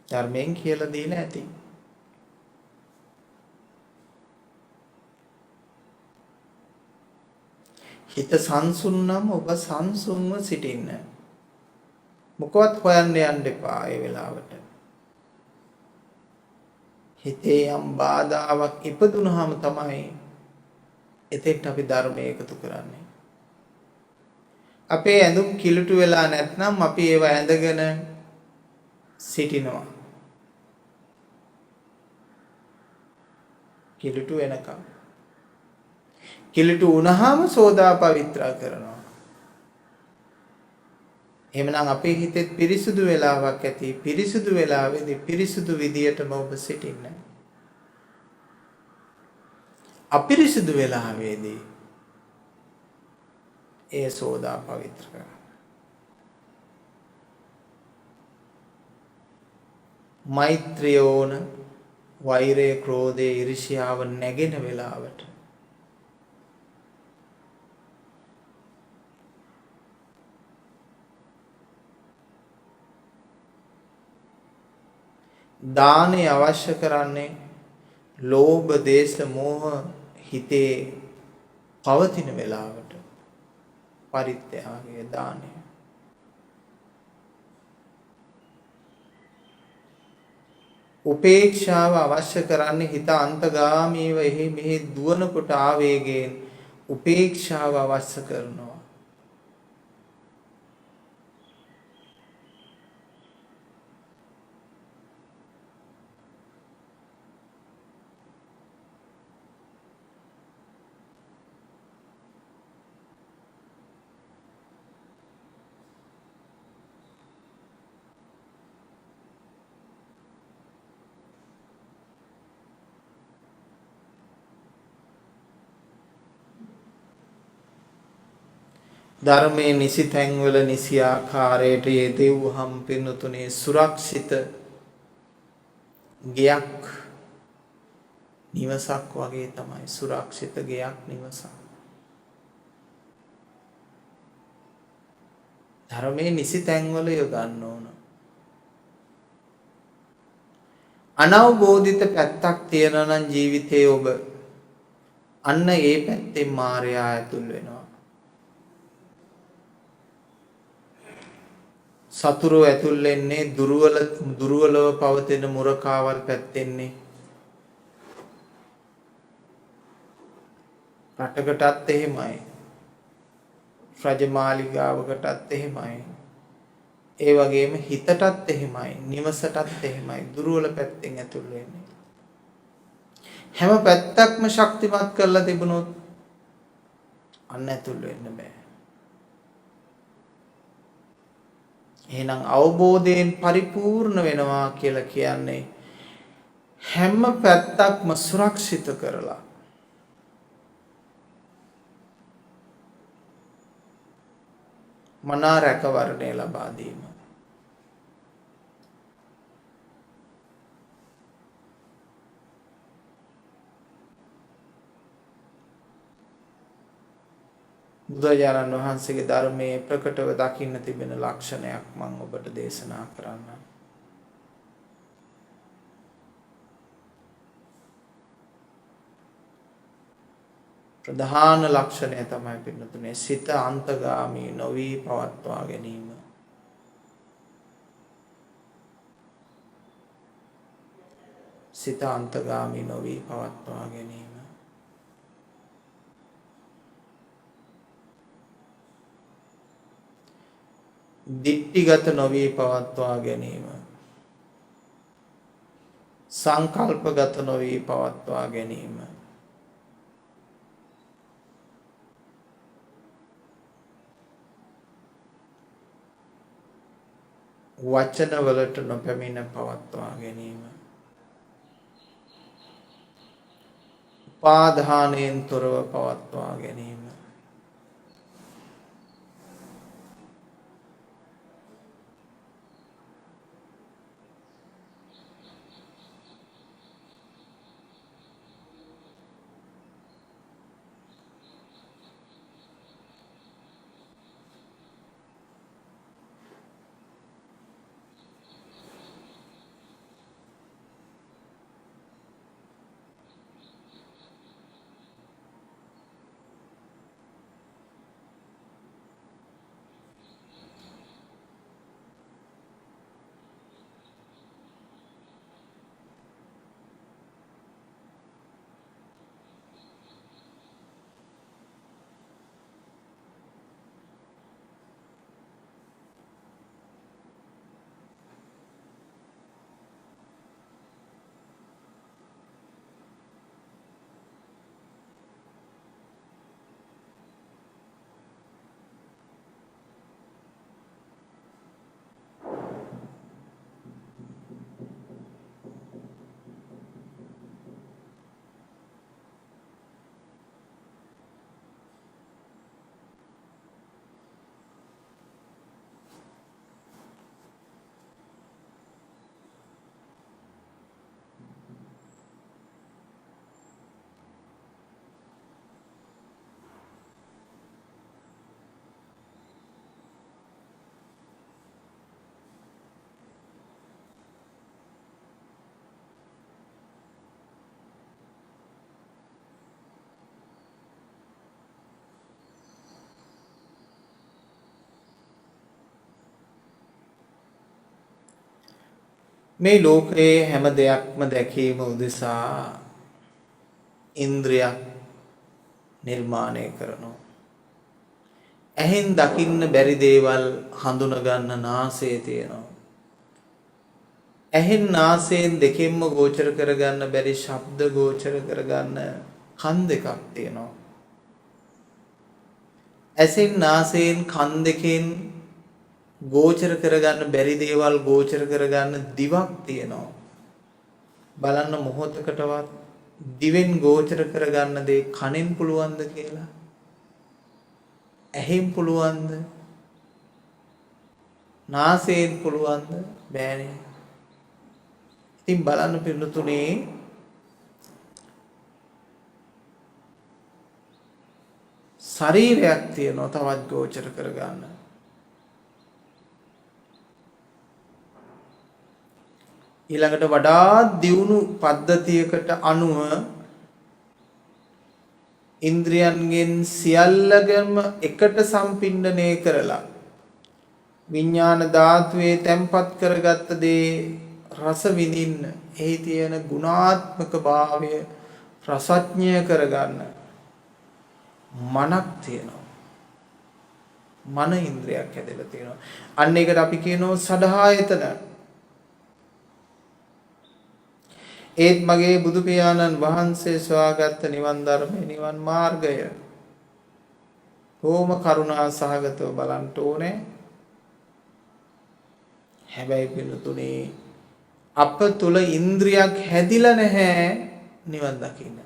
ධර්මයෙන් කියලා දීලා ඇති. හිත සංසුන් නම් ඔබ සංසුන්ව සිටින්න. මොකවත් හොයන්න යන්න එපා ඒ වෙලාවට. හිතේ යම් බාධාවක් ඉපදුනහම තමයි එතෙක් අපි ධර්මය එකතු කරන්නේ. අපේ ඇඳුම් කිලුටු වෙලා නැත්නම් අපි ඒව ඇඳගෙන සිටිනවා. කිලුටු වෙනකම්. කිලුටු වුණාම සෝදා පවිත්‍රා කරනවා. එහෙමනම් අපේ හිතේ පිරිසුදු වෙලාවක් ඇති. පිරිසුදු වෙලාවේදී පිරිසුදු විදියටම ඔබ සිටින්න. අපිරිසුදු වෙලාවේදී ඒ සෝදා පවිත්‍ර කරනවා. මෛත්‍රිය ඕන වෛරය ක්‍රෝධය ඊර්ෂ්‍යාව නැගෙන වෙලාවට දානේ අවශ්‍ය කරන්නේ ලෝභ දේශ මොහ හිතේ පවතින වෙලාවට පරිත්‍යාගය දානය. උපේක්ෂාව අවශ්‍ය කරන්නේ හිත අන්තගාමීව එහි මෙහි දුවනකොට ආවේගයෙන් උපේක්ෂාව අවශ්‍ය කරනවා. ධර්මයේ නිසි තැන්වල නිසි ආකාරයට යෙදෙව්වහම් පින්නතුනේ සුරක්ෂිත ගයක් නිවසක් වගේ තමයි. සුරක්ෂිත ගයක් නිවසක්. ධර්මයේ නිසි තැන්වල යොදන්න ඕන. අනවබෝධිත පැත්තක් තියෙනවා නම් ජීවිතයේ ඔබ අන්න ඒ පැත්තෙන් මායя ඇතුල් වෙනවා. සතුරු ඇතුල් වෙන්නේ දුර්වලව පවතින මුරකාවල් පැත්තෙන්නේ. රටකටත් එහෙමයි. රජමාලිගාවකටත් එහෙමයි. ඒ වගේම හිතටත් එහෙමයි. නිවසටත් එහෙමයි. දුර්වල පැත්තෙන් ඇතුල් වෙන්නේ. හැම පැත්තක්ම ශක්තිමත් කරලා තිබුණොත් අන්න ඇතුල් වෙන්න බෑ. එහෙනම් අවබෝධයෙන් පරිපූර්ණ වෙනවා කියලා කියන්නේ හැම පැත්තක්ම සුරක්ෂිත කරලා මනා රැකවරණය ලබා දීම. බුදුරජාණන් වහන්සේගේ ධර්මයේ ප්‍රකටව දකින්න තිබෙන ලක්ෂණයක් මම ඔබට දේශනා කරන්නම්. ප්‍රධාන ලක්ෂණය තමයි පින්නතුනේ සිත අන්තගාමී නොවි පවත්වා ගැනීම. සිත අන්තගාමී නොවි පවත්වා ගැනීම. දිට්ඨිගත නොවි පවත්වා ගැනීම. සංකල්පගත නොවි පවත්වා ගැනීම. වචන වලට නොපැමිණ පවත්වා ගැනීම. උපාදානයෙන් තොරව පවත්වා ගැනීම. මේ ලෝකයේ හැම දෙයක්ම දැකීම උදෙසා ඉන්ද්‍රියක් නිර්මාණය කරනවා. ඇහෙන් දකින්න බැරි දේවල් හඳුන ගන්න නාසය තියෙනවා. ඇහෙන් නාසයෙන් දෙකෙන්ම ගෝචර කරගන්න බැරි ශබ්ද ගෝචර කරගන්න කන් දෙකක් තියෙනවා. ඇසෙන් නාසයෙන් කන් දෙකෙන් ගෝචර කරගන්න බැරි දේවල් ගෝචර කරගන්න දිවක් තියෙනවා. බලන්න මොහොතකටවත් දිවෙන් ගෝචර කරගන්න දේ කනෙන් පුළුවන්ද කියලා? ඇහෙන් පුළුවන්ද? නාසයෙන් පුළුවන්ද? බෑනේ. ඉතින් බලන්න පිළිතුනේ ශරීරයක් තියෙනවා තවත් ගෝචර කරගන්න. ඊළඟට වඩා දියුණු පද්ධතියකට අනුව ඉන්ද්‍රියන්ගෙන් සියල්ලගම එකට සම්පින්ඩණය කරලා විඥාන ධාතුවේ තැම්පත් කරගත්ත දේ රස විඳින්න එහි තියෙන ගුණාත්මක භාවය රසඥය කරගන්න මනක් තියෙනවා. මන ඉන්ද්‍රියක් හැදලා තියෙනවා. අන්න ඒකට අපි කියනවා සදහායතන. ඒත් මගේ බුදු පියාණන් වහන්සේ සොයාගත්ත නිවන් ධර්මයේ නිවන් මාර්ගය කොහොම කරුණා සහගතව බලන්න ඕනේ. හැබැයි පිළිතුනේ අප තුල ඉන්ද්‍රියක් හැදිලා නැහැ නිවන් දකින්න.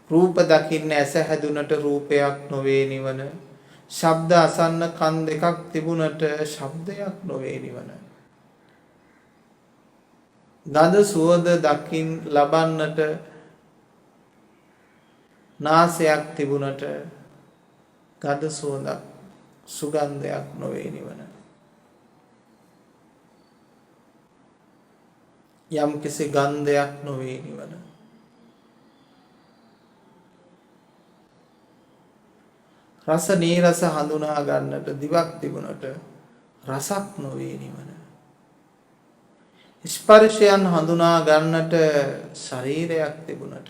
රූප දකින්න ඇස හැදුනට රූපයක් නොවේ නිවන. ශබ්ද අසන්න කන් දෙකක් තිබුණට ශබ්දයක් නොවේ නිවන. ගඳ සුවඳ දකින් ලබන්නට නාසයක් තිබුණට ගඳ සුවඳක් සුගන්ධයක් නොවේ නිවන. යම් කිසි ගන්ධයක් නොවේ නිවන. රස නීරස හඳුනා ගන්නට දිවක් තිබුණට රසක් නොවේ නිවන. ස්පර්ශයන් හඳුනා ගන්නට ශරීරයක් තිබුණට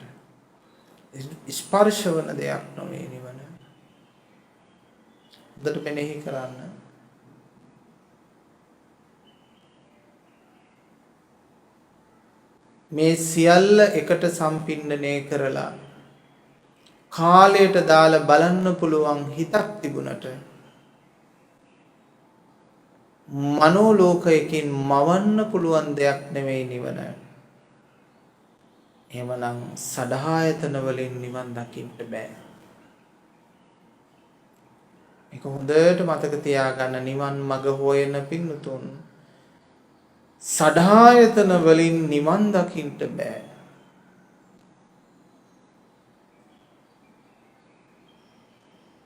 ස්පර්ශ වන දෙයක් නොවේ නිවන. හොඳට මෙනෙහි කරන්න. මේ සියල්ල එකට සම්පින්ඩණය කරලා කාලයට දාලා බලන්න පුළුවන් හිතක් තිබුණට මනෝ ලෝකයකින් මවන්න පුළුවන් දෙයක් නෙමෙයි නිවන. එහෙමනම් සදහායතන වලින් නිවන් දකින්න බෑ. මේක හොඳට මතක තියාගන්න. නිවන් මඟ හොයන පින්තුන් සදහායතන වලින් නිවන් දකින්න බෑ.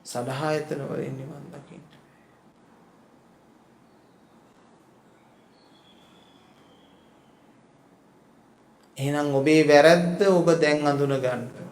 සදහායතන වලින් නිවන් දකින්න. එහෙනම් ඔබේ වැරද්ද ඔබ දැන් අඳුන ගන්න.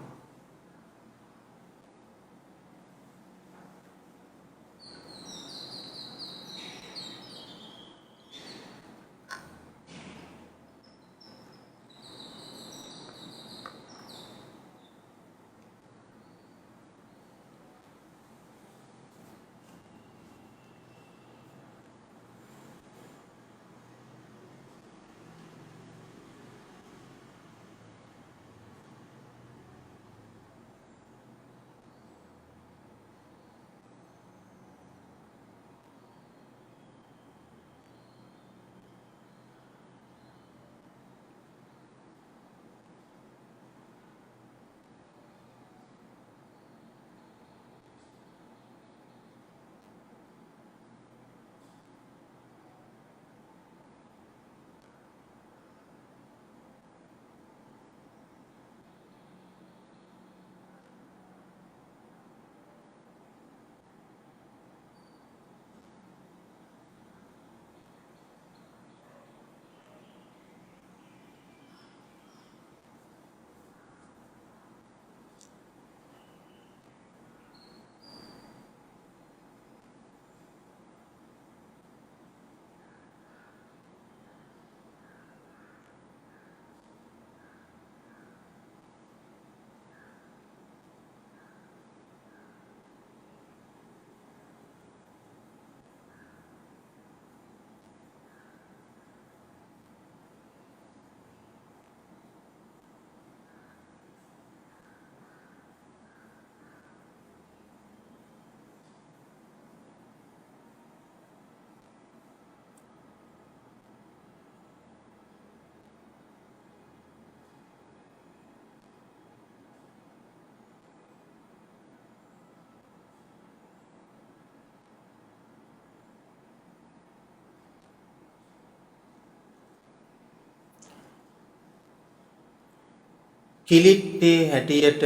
කිලිට්ටේ හැටියට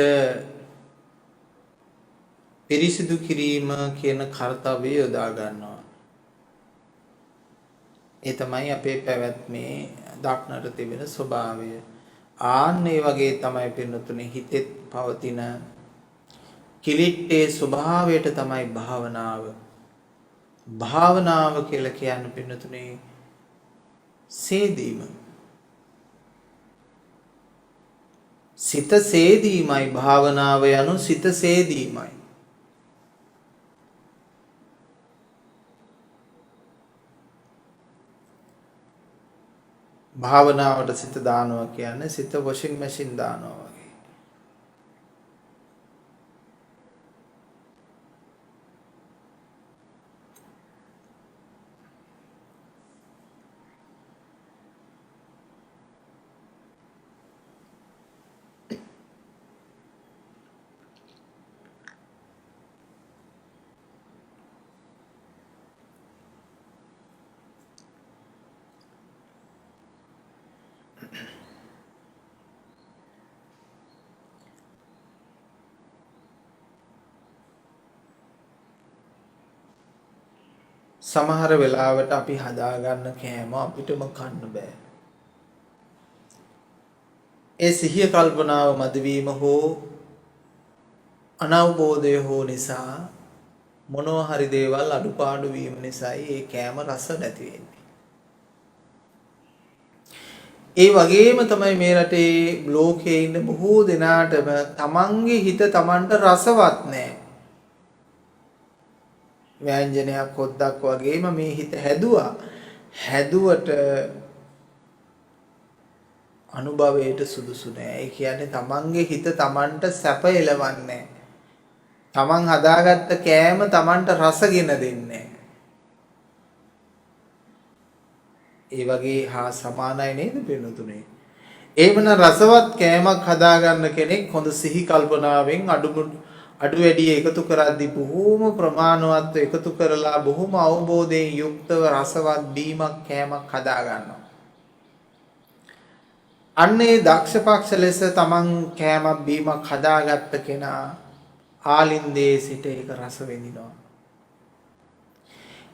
පිරිසිදු කිරීම කියන කාර්යය යොදා ගන්නවා. ඒ තමයි අපේ පැවැත්මේ දක්නට තිබෙන ස්වභාවය. ආන්න ඒ වගේ තමයි පින්නතුනේ හිතෙත් පවතින කිලිට්ටේ ස්වභාවයට තමයි භාවනාව. භාවනාව කියලා කියන්නේ පින්නතුනේ සේදීම. සිත සේදීමයි භාවනාව යනු සිත සේදීමයි. භාවනාවට සිත දානවා කියන්නේ සිත වොෂින් මැෂින් දානවා වගේ. සමහර වෙලාවට අපි හදාගන්න කෑම අපිටම කන්න බෑ. ඒ සිහිය කල්පනාව මදවීම හෝ අනවබෝධය හෝ නිසා මොනවා හරි දේවල් අඩුපාඩු වීම නිසායි ඒ කෑම රස නැති වෙන්නේ. ඒ වගේම තමයි මේ රටේ ලෝකයේ ඉන්න බොහෝ දෙනාටම තමන්ගේ හිත තමන්ට රසවත් නැහැ. ව්‍යංජනයක් හොද්දක් වගේම මේ හිත හැදුවා. හැදුවට අනුභවයට සුදුසු නෑ. ඒ කියන්නේ තමන්ගේ හිත තමන්ට සැප එලවන්නේ. තමන් හදාගත්ත කෑම තමන්ට රසගෙන දෙන්නේ. ඒ වගේ හා සමානයි නේද පින්නතුනේ? එහෙමනම් රසවත් කෑමක් හදාගන්න කෙනෙක් හොඳ සිහි කල්පනාවෙන් අඩු වැඩි එකතු කරද්දී බොහෝම ප්‍රමාණවත් එකතු කරලා බොහොම අවබෝධයෙන් යුක්තව රසවත් බීමක් කෑමක් හදා ගන්නවා. අන්නේ දක්ෂපක්ෂ ලෙස තමන් කෑමක් බීමක් හදාගත්ත කෙනා ආලින්දේ සිට ඒක රස විඳිනවා.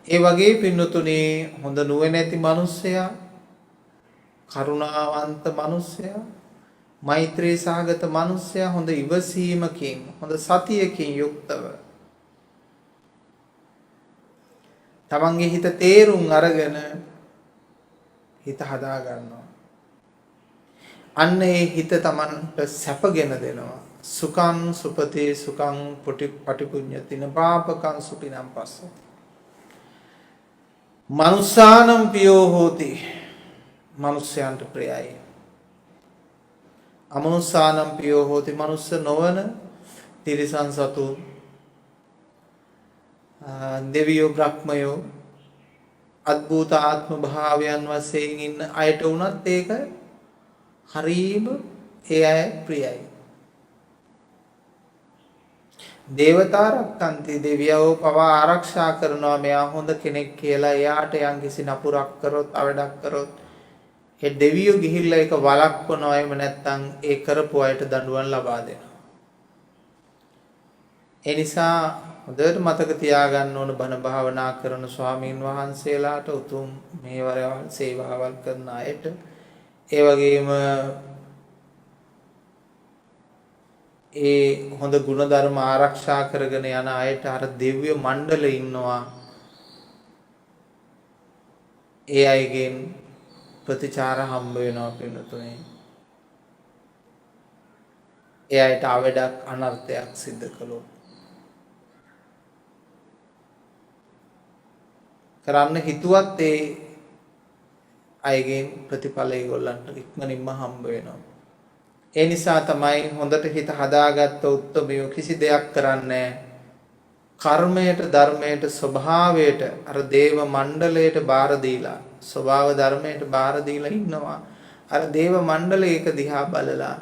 ඒ වගේ පින්නතුනේ හොඳ නුවණැති මිනිස්සයා, කරුණාවන්ත මිනිස්සයා, මෛත්‍රී සහගත මිනිස්සයා හොඳ ඉවසීමකින් හොඳ සතියකින් යුක්තව තමන්ගේ හිත තේරුම් අරගෙන හිත හදා ගන්නවා. අන්න ඒ හිත තමන්ට සැපගෙන දෙනවා. සුඛං සුපතේ සුඛං පටිපුඤ්ඤතින පාපකං සුඛිනම් පස්ස. මනුස්සානම් පියෝ හෝති. මනුස්සයන්ට ප්‍රියයි. අමනුස්සානම් පියෝ හෝති. මනුස්ස නොවන තිරිසන් සතුන්, දෙවියෝ බ්‍රහ්මයෝ, අද්භූත ආත්ම භාවයන් වශයෙන් ඉන්න අයට උනත් ඒක හරීම ඒ අය ප්‍රියයි. දේවතා රක්කන්ති. දෙවියෝ පවා ආරක්ෂා කරනවා මෙයා හොඳ කෙනෙක් කියලා. එයාට යම්කිසි නපුරක් කරොත් අවඩක් කරොත් ඒ දෙවියෝ ගිහිල්ලා ඒක වළක්වනවා. එහෙම නැත්නම් ඒ කරපු අයට දඬුවම් ලබා දෙනවා. ඒ නිසා හොඳට මතක තියාගන්න ඕන බණ භාවනා කරන ස්වාමීන් වහන්සේලාට, උතුම් මේවරවල් සේවාවල් කරන අයට, ඒ වගේම ඒ හොඳ ගුණධර්ම ආරක්ෂා කරගෙන යන අයට අර දිව්‍ය මණ්ඩල ඉන්නවා. ඒ අයගෙන් ප්‍රතිචාර හම්බ වෙනවා පින්නතුනේ. ඒ අයට අවඩක් අනර්ථයක් සිද්ධ කළොත් කරන්න හිතුවත් ඒ අයගෙන් ප්‍රතිඵල ඒගොල්ලන්ට ඉක්මනින්ම හම්බ වෙනවා. ඒ නිසා තමයි හොඳට හිත හදාගත්ත උත්තමයෝ කිසි දෙයක් කරන්නේ කර්මයට, ධර්මයට, ස්වභාවයට, අර දේව මණ්ඩලයට බාර දීලා, ස්වභාව ධර්මයට බාර දීලා ඉන්නවා. අර දේව මණ්ඩලය ඒක දිහා බලලා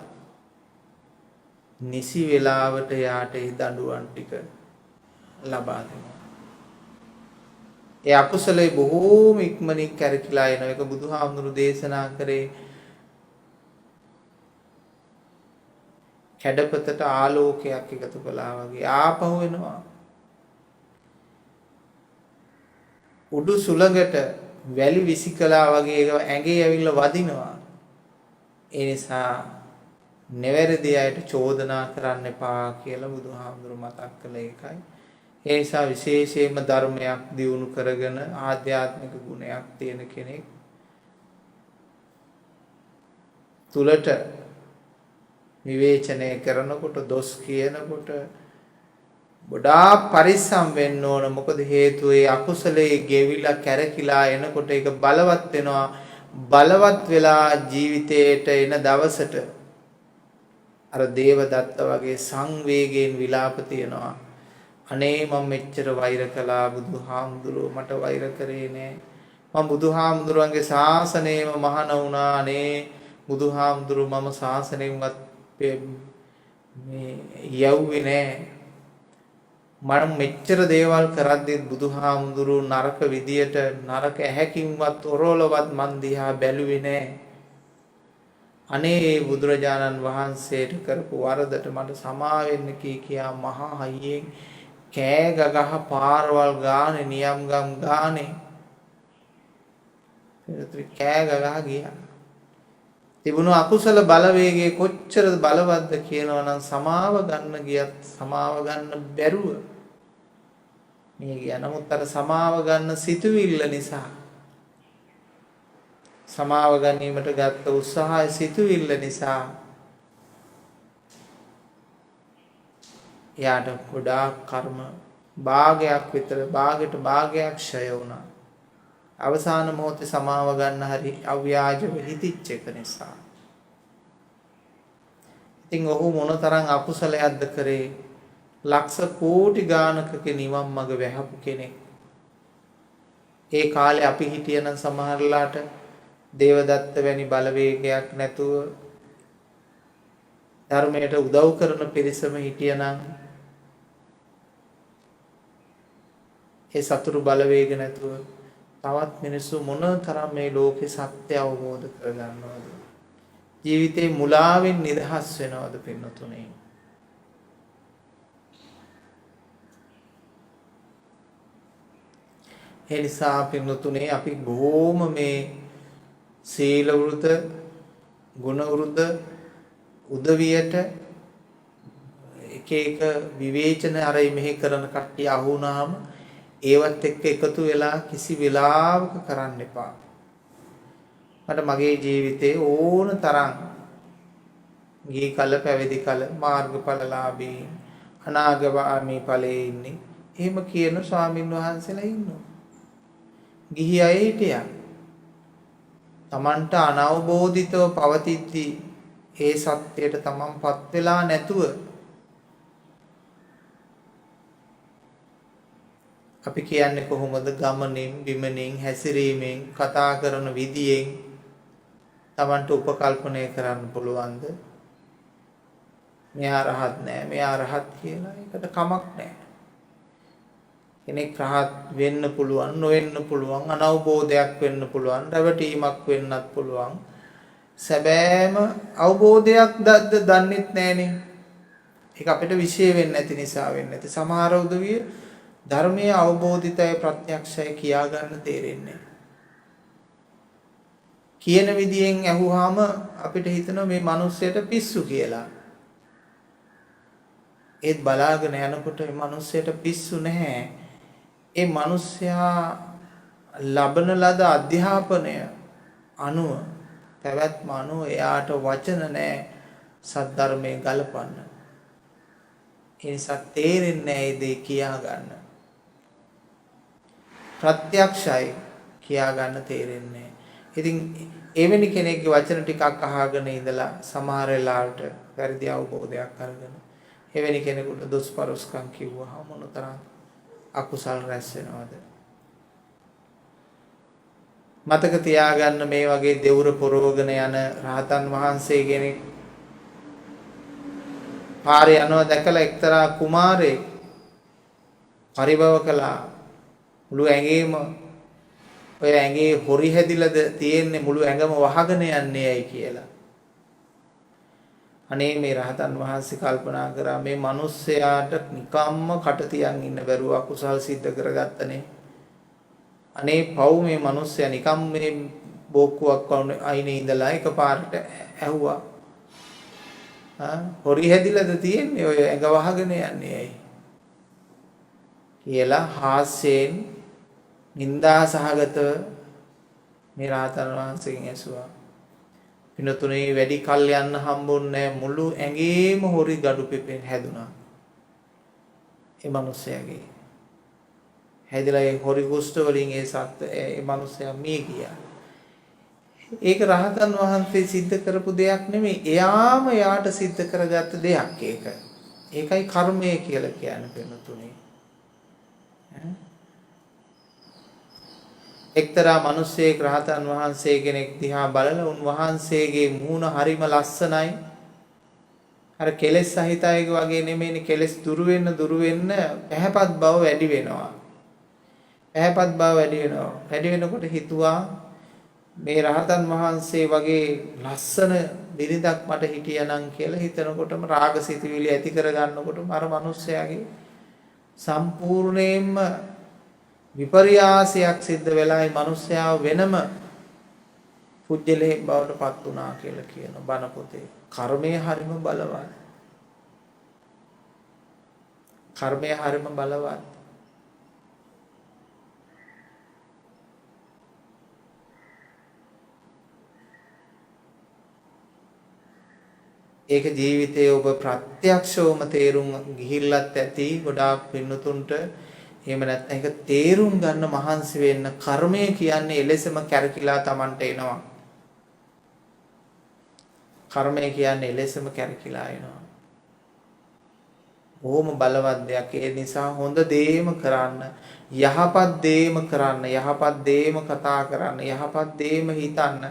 නිසි වේලාවට යාට ඒ දඬුවම් ටික ලබා දෙනවා. ඒ අකුසලේ බොහෝම ඉක්මනින් කැරකිලා එනවා. ඒක බුදුහාමුදුරු දේශනා කරේ කැඩපතට ආලෝකයක් එකතු කළා වගේ ආපහු එනවා. උඩු සුළඟට වැලි විසිකලා වගේ ඇඟේ ඇවිල්ලා වදිනවා. ඒ නිසා නෙවැරදි අයට චෝදනා කරන්න එපා කියලා බුදුහාමුදුරු මතක් කළ එකයි. ඒ නිසා විශේෂයෙන්ම ධර්මයක් දියුණු කරගෙන ආධ්‍යාත්මික ගුණයක් තියෙන කෙනෙක් තුලට විවේචනය කරනකොට දොස් කියනකොට ගොඩාක් පරිස්සම් වෙන්න ඕන. මොකද හේතුව ඒ අකුසලයේ ගෙවිලා කැරකිලා එනකොට ඒක බලවත් වෙනවා. බලවත් වෙලා ජීවිතේට එන දවසට අර දේවදත්ත වගේ සංවේගයෙන් විලාප තියනවා. අනේ මම මෙච්චර වෛර කළා බුදුහාමුදුරුවෝ මට වෛර කරේ නෑ. මම බුදුහාමුදුරුවන්ගේ ශාසනයම මහාන වුණා. අනේ බුදුහාමුදුරුවෝ මම ශාසනයෙන්වත් මේ යව්වේ නෑ. මම මෙච්චර දේවල් කරද්දී බුදුහාමුදුරුවෝ නරක විදියට නරක ඇහැකින්වත් ඔරලවත් මන් දිහා බැලුවේ නෑ. අනේ බුදුරජාණන් වහන්සේට කරපු වරදට මට සමා වෙන්න කියා මහා හයියෙන් කෑ ගගහ පාරවල් ගානේ නියම්ගම් ගානේ කෑ ගගහ ගියා. තිබුණු අකුසල බලවේගයේ කොච්චර බලවත්ද කියනවනම් සමාව ගන්න ගියත් සමාව ගන්න බැරුව මේ ගියා. නමුත් අර සමාව ගන්න සිතුවිල්ල නිසා සමාව ගැනීමට ගත්ත උත්සාහය සිතුවිල්ල නිසා යාට ගොඩාක් කර්ම භාගයක් විතර භාගයට භාගයක් ක්ෂය වුණා. අවසාන මොහොතේ සමාව ගන්න හරි අව්‍යාජව හිතිච්ච එක නිසා. ඉතින් ඔහු මොනතරම් අකුසලයක්ද කරේ. ලක්ෂ කෝටි ගානකක නිවන් මඟ වැහපු කෙනෙක්. ඒ කාලේ අපි හිටියනම් සමහරලාට දේවදත්ත වැනි බලවේගයක් නැතුව ධර්මයට උදව් කරන පිරිසම හිටියනම් ඒ සතුරු බලවේග නැතුව තවත් මිනිස්සු මොන තරම් මේ ලෝකේ සත්‍ය අවබෝධ කරගන්නවද? ජීවිතේ මුලාවෙන් නිදහස් වෙනවද පින්නතුනේ? ඒ නිසා පින්නතුනේ අපි බොහොම මේ සීල වෘත, ගුණ වෘත උදවියට එක එක විවේචන අරයි මෙහි කරන කට්ටිය අහුණාම ඒවත් එක්ක එකතු වෙලා කිසි වෙලාවක කරන්න එපා. මට මගේ ජීවිතේ ඕන තරම් ගිහි කල පැවිදි කල මාර්ගඵලලාභී අනාගාමී ඵලයේ ඉන්නේ එහෙම කියන ස්වාමින් වහන්සේලා ඉන්නවා. ගිහි අය හිටියා. තමන්ට අනවබෝධිතව පවතිද්දී ඒ සත්‍යයට තමන්පත් වෙලා නැතුව අපි කියන්නේ කොහොමද? ගමනින් බිමනින් හැසිරීමෙන් කතා කරන විදියෙන් තමන්ට උපකල්පනය කරන්න පුළුවන්ද? මෙයා රහත් නෑ, මෙයා රහත් කියලා ඒකට කමක් නෑ. කෙනෙක් රහත් වෙන්න පුළුවන්, නොවෙන්න පුළුවන්, අනවබෝධයක් වෙන්න පුළුවන්, රැවටීමක් වෙන්නත් පුළුවන්. සැබෑම අවබෝධයක් දන්නෙත් නෑනේ. ඒක අපිට විශ්ේ වෙන්නේ නැති නිසා වෙන්නේ නැති. සමහර උදවිය ධර්මයේ අවබෝධිතය ප්‍රත්‍යක්ෂය කියා ගන්න තේරෙන්නේ. කියන විදියෙන් ඇහුවාම අපිට හිතෙනවා මේ මිනිස්සයාට පිස්සු කියලා. ඒත් බලාගෙන යනකොට මේ මිනිස්සයාට පිස්සු නැහැ. ඒ මිනිස්සයා ලබන ලද අධ්‍යාපනය අනුව පැවැත්ම අනුව එයාට වචන නැහැ සද්ධර්මයේ ගලපන්න. ඒ නිසා තේරෙන්නේ නැහැ ඒ දේ කියා ගන්න. ප්‍රත්‍යක්ෂයි කියා ගන්න තේරෙන්නේ. ඉතින් එවැනි කෙනෙක්ගේ වචන ටිකක් අහගෙන ඉඳලා සමහර වෙලාවට වැරදි අවබෝධයක් අරගෙන එවැනි කෙනෙකුට දොස්පරස්කම් කිව්වහම මොනතරම් අකුසල් රැස් වෙනවද? මතක තියාගන්න මේ වගේ දෙවුර පොරවගෙන යන රහතන් වහන්සේ කෙනෙක් පාරේ යනවා දැකලා එක්තරා කුමාරයෙක් පරිභව කළා. මුළු ඇඟේම ඔය ඇඟේ හොරි හැදිලාද තියෙන්නේ මුළු ඇඟම වහගෙන යන්නේ ඇයි කියලා. අනේ මේ රහතන් වහන්සේ කල්පනා කරා මේ මිනිස්සයාට නිකම්ම කට තියන් ඉන්න බැරුව අකුසල් සිද්ධ කරගත්තනේ. අනේ පව් මේ මිනිස්සයා නිකම් මේ බෝක්කුවක් අයිනේ ඉඳලා එකපාරට ඇහුවා. හොරි හැදිලාද තියෙන්නේ ඔය ඇඟ වහගෙන යන්නේ ඇයි? කියලා හාස්‍යයෙන් නිന്ദා සහගත මේ රහතන් වහන්සේගෙන් ඇසුවා. පිනතුනේ වැඩි කල් යන්න හම්බුන්නේ මුළු ඇඟේම හොරි gadu පිපෙන් හැදුනා. ඒ මිනිස්යාගේ හැදිලා ඒ හොරි කුෂ්ඨ වලින් ඒ මිනිස්යා මිය ගියා. ඒක රහතන් වහන්සේ සිද්ධ කරපු දෙයක් නෙමෙයි. එයාම යාට සිද්ධ කරගත්ත දෙයක් ඒක. ඒකයි කර්මය කියලා කියන්නේ පිනතුනේ. එක්තරා මිනිසෙක් රහතන් වහන්සේ කෙනෙක් දිහා බලලා උන්වහන්සේගේ මූණ හරිම ලස්සනයි. අර කෙලෙස් සහිතයි වගේ නෙමෙයිනේ කෙලෙස් දුරු වෙන්න පැහැපත් බව වැඩි වෙනවා. පැහැපත් බව වැඩි වෙනවා. වැඩි වෙනකොට හිතුවා මේ රහතන් වහන්සේ වගේ ලස්සන බිරිඳක් මට හිටියනම් කියලා හිතනකොටම රාගසිතවිලි ඇති කරගන්නකොටම අර මිනිස්යාගේ සම්පූර්ණයෙන්ම විපර්යාසයක් සිද්ධ වෙලායි මිනිස්යාව වෙනම පුජ්‍යලේ බවට පත් වුණා කියලා කියන බණ පොතේ. කර්මය හරිම බලවත්. කර්මය හරිම බලවත්. ඒක ජීවිතයේ ඔබ ප්‍රත්‍යක්ෂවම තේරුම් ගිහිල්ලත් ඇති ගොඩාක් පින්නතුන්ට. එහෙම නැත්නම් ඒක තේරුම් ගන්න මහන්සි වෙන්න කර්මය කියන්නේ එලෙසම කැරකිලා Tamanට එනවා. කර්මය කියන්නේ එලෙසම කැරකිලා එනවා. බොහොම බලවත් දෙයක්. ඒ නිසා හොඳ දේම කරන්න, යහපත් දේම කරන්න, යහපත් දේම කතා කරන්න, යහපත් දේම හිතන්න,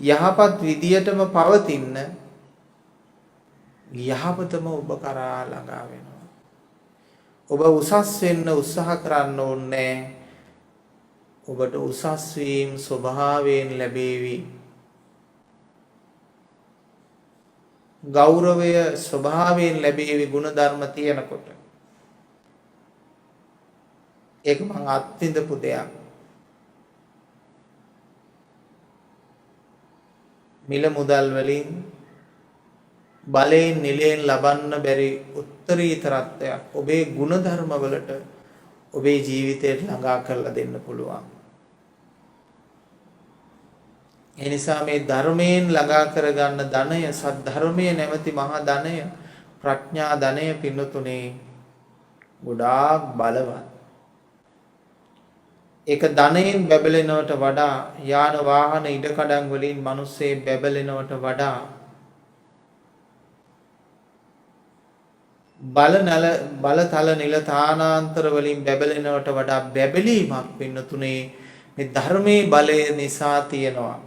යහපත් විදියටම පවතින්න. යහපතම ඔබ කරා ළඟා වෙනවා. ඔබ උසස් වෙන්න උත්සාහ කරන්න ඕනේ. ඔබට උසස් වීම ස්වභාවයෙන් ලැබේවි. ගෞරවය ස්වභාවයෙන් ලැබේවි ගුණධර්ම තියෙනකොට. ඒක මං අත්විඳපු දෙයක්. මිල මුදල් වලින් බලයෙන් නිලයෙන් ලබන්න බැරි උත්තරීතරත්වයක් ඔබේ ගුණධර්ම වලට ඔබේ ජීවිතයට ළඟා කරලා දෙන්න පුළුවන්. ඒ නිසා මේ ධර්මයෙන් ළඟා කරගන්න ධනය, සද්ධර්මයේ නැමැති මහා ධනය, ප්‍රඥා ධනය පින්නතුනේ ගොඩාක් බලවත්. ඒක ධනයෙන් බැබලෙනවට වඩා යාන වාහන ඉඩකඩම් වලින් මිනිස්සේ බැබලෙනවට වඩා බලතල නිල තානාන්තර වලින් බැබලෙනවට වඩා බැබලීමක් පින්නතුනේ මේ ධර්මයේ බලය නිසා තියෙනවා.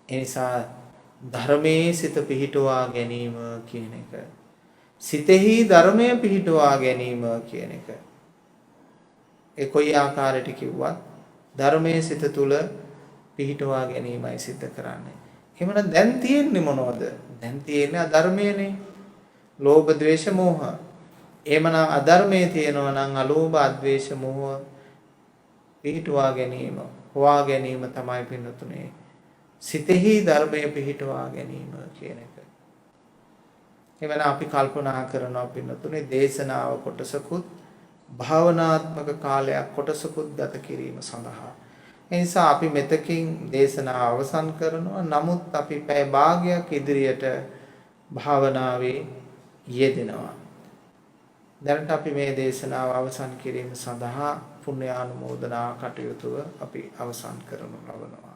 එනිසා ධර්මයේ සිත පිහිටුවා ගැනීම කියන එක, සිතෙහි ධර්මය පිහිටුවා ගැනීම කියන එක, ඒ කොයි ආකාරයට කිව්වත් ධර්මයේ සිත තුල පිහිටුවා ගැනීමයි සිත කරන්නේ. එහෙමනම් දැන් තියෙන්නේ මොනවද? දැන් තියෙන්නේ අධර්මයනේ. ලෝභ, ද්වේෂ, මෝහ. එහෙමනම් අධර්මයේ තියෙනවා නම් අලෝභ, අද්වේෂ, මෝහ පිහිටුවා ගැනීම, හොවා ගැනීම තමයි පින්නතුනේ සිතෙහි ධර්මයේ පිහිටුවා ගැනීම කියන එක. එවන අපි කල්පනා කරනවා පින්නතුනේ දේශනාව කොටසකුත් භාවනාත්මක කාලයක් කොටසකුත් ගත කිරීම සඳහා. ඒ නිසා අපි මෙතකින් දේශනාව අවසන් කරනවා. නමුත් අපි පැය භාගයක් ඉදිරියට භාවනාවේ යෙදෙනවා. දැනට අපි මේ දේශනාව අවසන් කිරීම සඳහා පුණ්‍යානුමෝදනා කටයුතුව අපි අවසන් කරනු ලබනවා.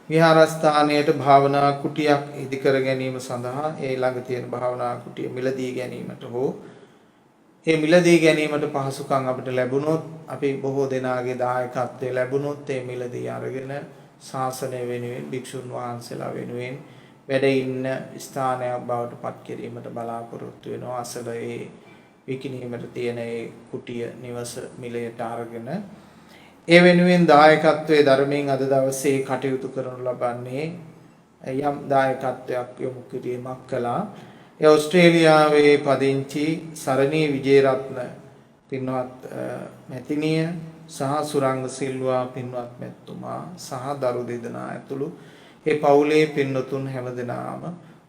විහාරස්ථානයට භාවනා කුටියක් ඉදි කර ගැනීම සඳහා ඒ ළඟ තියෙන භාවනා කුටිය මිලදී ගැනීමට හෝ ඒ මිලදී ගැනීමට පහසුකම් අපිට ලැබුණොත්, අපි බොහෝ දෙනාගේ දායකත්වය ලැබුණොත් ඒ මිලදී අරගෙන ශාසනය වෙනුවෙන්, භික්ෂුන් වහන්සේලා වෙනුවෙන් වැඩ ඉන්න ස්ථානයක් බවට පත් කිරීමට බලාපොරොත්තු වෙනවා. අසල ඒ විකිණීමට තියෙන ඒ කුටිය නිවස මිලයට අරගෙන ඒ වෙනුවෙන් දායකත්වයේ ධර්මයෙන් අද දවසේ කටයුතු කරනු ලබන්නේ යම් දායකත්වයක් යොමු කිරීමක් කළා. ඒ ඕස්ට්‍රේලියාවේ පදිංචි සරණී විජේරත්න පින්වත් මැතිණිය සහ සුරංග සිල්වා පින්වත් මැතිතුමා සහ දරු දෙදෙනා ඇතුළු ඒ පවුලේ පින්වතුන් හැමදෙනාම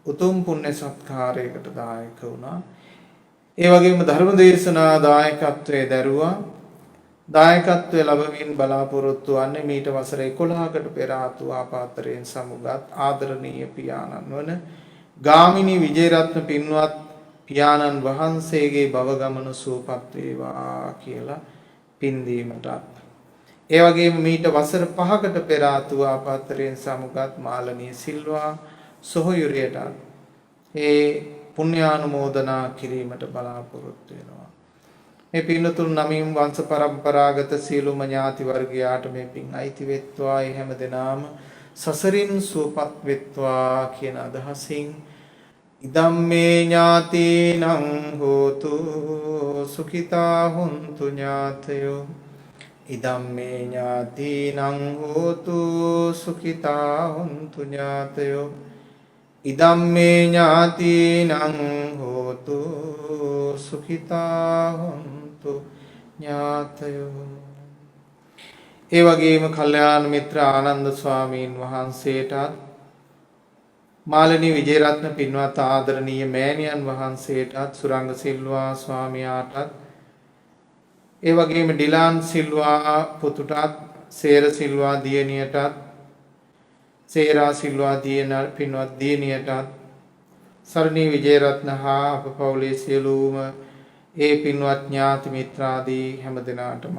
උතුම් පුණ්‍ය සත්කාරයකට දායක වුණා. ඒ වගේම ධර්ම දේශනා දායකත්වයේ දරුවා දායකත්වයේ ලැබමින් බලාපොරොත්තු වන්නේ මීට වසර 11කට පෙර ආතුආපාතරයෙන් සමුගත් ආදරණීය පියාණන් වන ගාමිණී විජේරත්න පින්වත් පියාණන් වහන්සේගේ භව ගමන සුවපත් වේවා කියලා පින් දීමටත් ඒ වගේම මීට වසර 5කට පෙර ආතුආපාතරයෙන් සමුගත් මාලනී සිල්වා සොහොයුරියට ඒ පුණ්‍යානුමෝදනා කිරීමට බලාපොරොත්තු වෙනවා. මේ පින්තුන් නමින් වංශ පරම්පරාගත සීලුම ඥාති වර්ගයාට මේ පින් අයිති වෙත්වා. ඒ හැම දෙනාම සසරින් සුවපත් වෙත්වා කියන අදහසින් ඉදම්මේ ඥාතිනං හෝතු සුඛිතා හුන්තු ඥාතයෝ ඉදම්මේ ඥාතිනං හෝතු සුඛිතා හුන්තු ඥාතයෝ ඉදම්මේ ඥාතිනං හෝතු සුඛිතා හුන්තු ඥාතයෝ. ඒ වගේම කල්යාණ මිත්‍ර ආනන්ද ස්වාමීන් වහන්සේටත් මාලනී විජේරත්න පින්වත් ආදරණීය මෑණියන් වහන්සේටත් සුරංග සිල්වා ස්වාමියාටත් ඒ වගේම ඩිලාන් සිල්වා පුතුටත් සේර සිල්වා දියණියටත් සේරා සිල්වා පින්වත් දියණියටත් සරණී විජේරත්න හා අප පවුලේ සියලුම ඒ පින්වත් ඥාති මිත්‍රාදී හැම දෙනාටම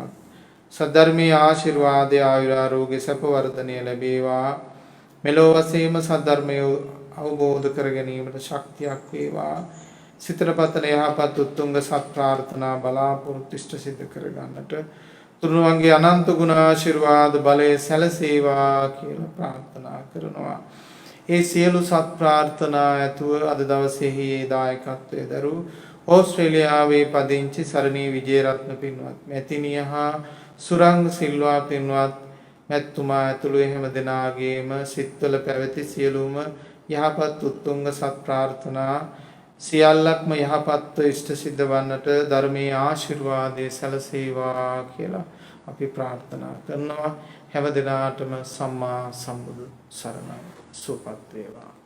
සද්ධර්මයේ ආශිර්වාදය ආයුරාරෝග්‍ය සැප වර්ධනය ලැබේවා. මෙලොව වශයෙන්ම සද්ධර්මය අවබෝධ කර ගැනීමට ශක්තියක් වේවා. සිතට පතන යහපත් උත්තුංග සත් ප්‍රාර්ථනා බලාපොරොත්තු ඉෂ්ට සිද්ධ කර ගන්නට තුනුරුවන්ගේ අනන්ත ගුණ ආශිර්වාද බලය සැලසේවා කියලා ප්‍රාර්ථනා කරනවා. ඒ සියලු සත් ප්‍රාර්ථනා ඇතුව අද දවසේහි දායකත්වයේ දරූ ඕස්ට්‍රේලියාවේ පදිංචි සරණී විජේරත්න පින්වත් මැතිණිය හා සුරංග සිල්වා පින්වත් මැතිතුමා ඇතුළු හැම දෙනාගේම සිත්වල පැවති සියලුම යහපත් උත්තුංග සත් ප්‍රාර්ථනා සියල්ලක්ම යහපත්ව ඉෂ්ට සිද්ධ වන්නට ධර්මයේ ආශිර්වාදයේ සැලසේවා කියලා අපි ප්‍රාර්ථනා කරනවා. හැම දිනාටම සම්මා සම්බුදු සරණයි. සුවපත් වේවා.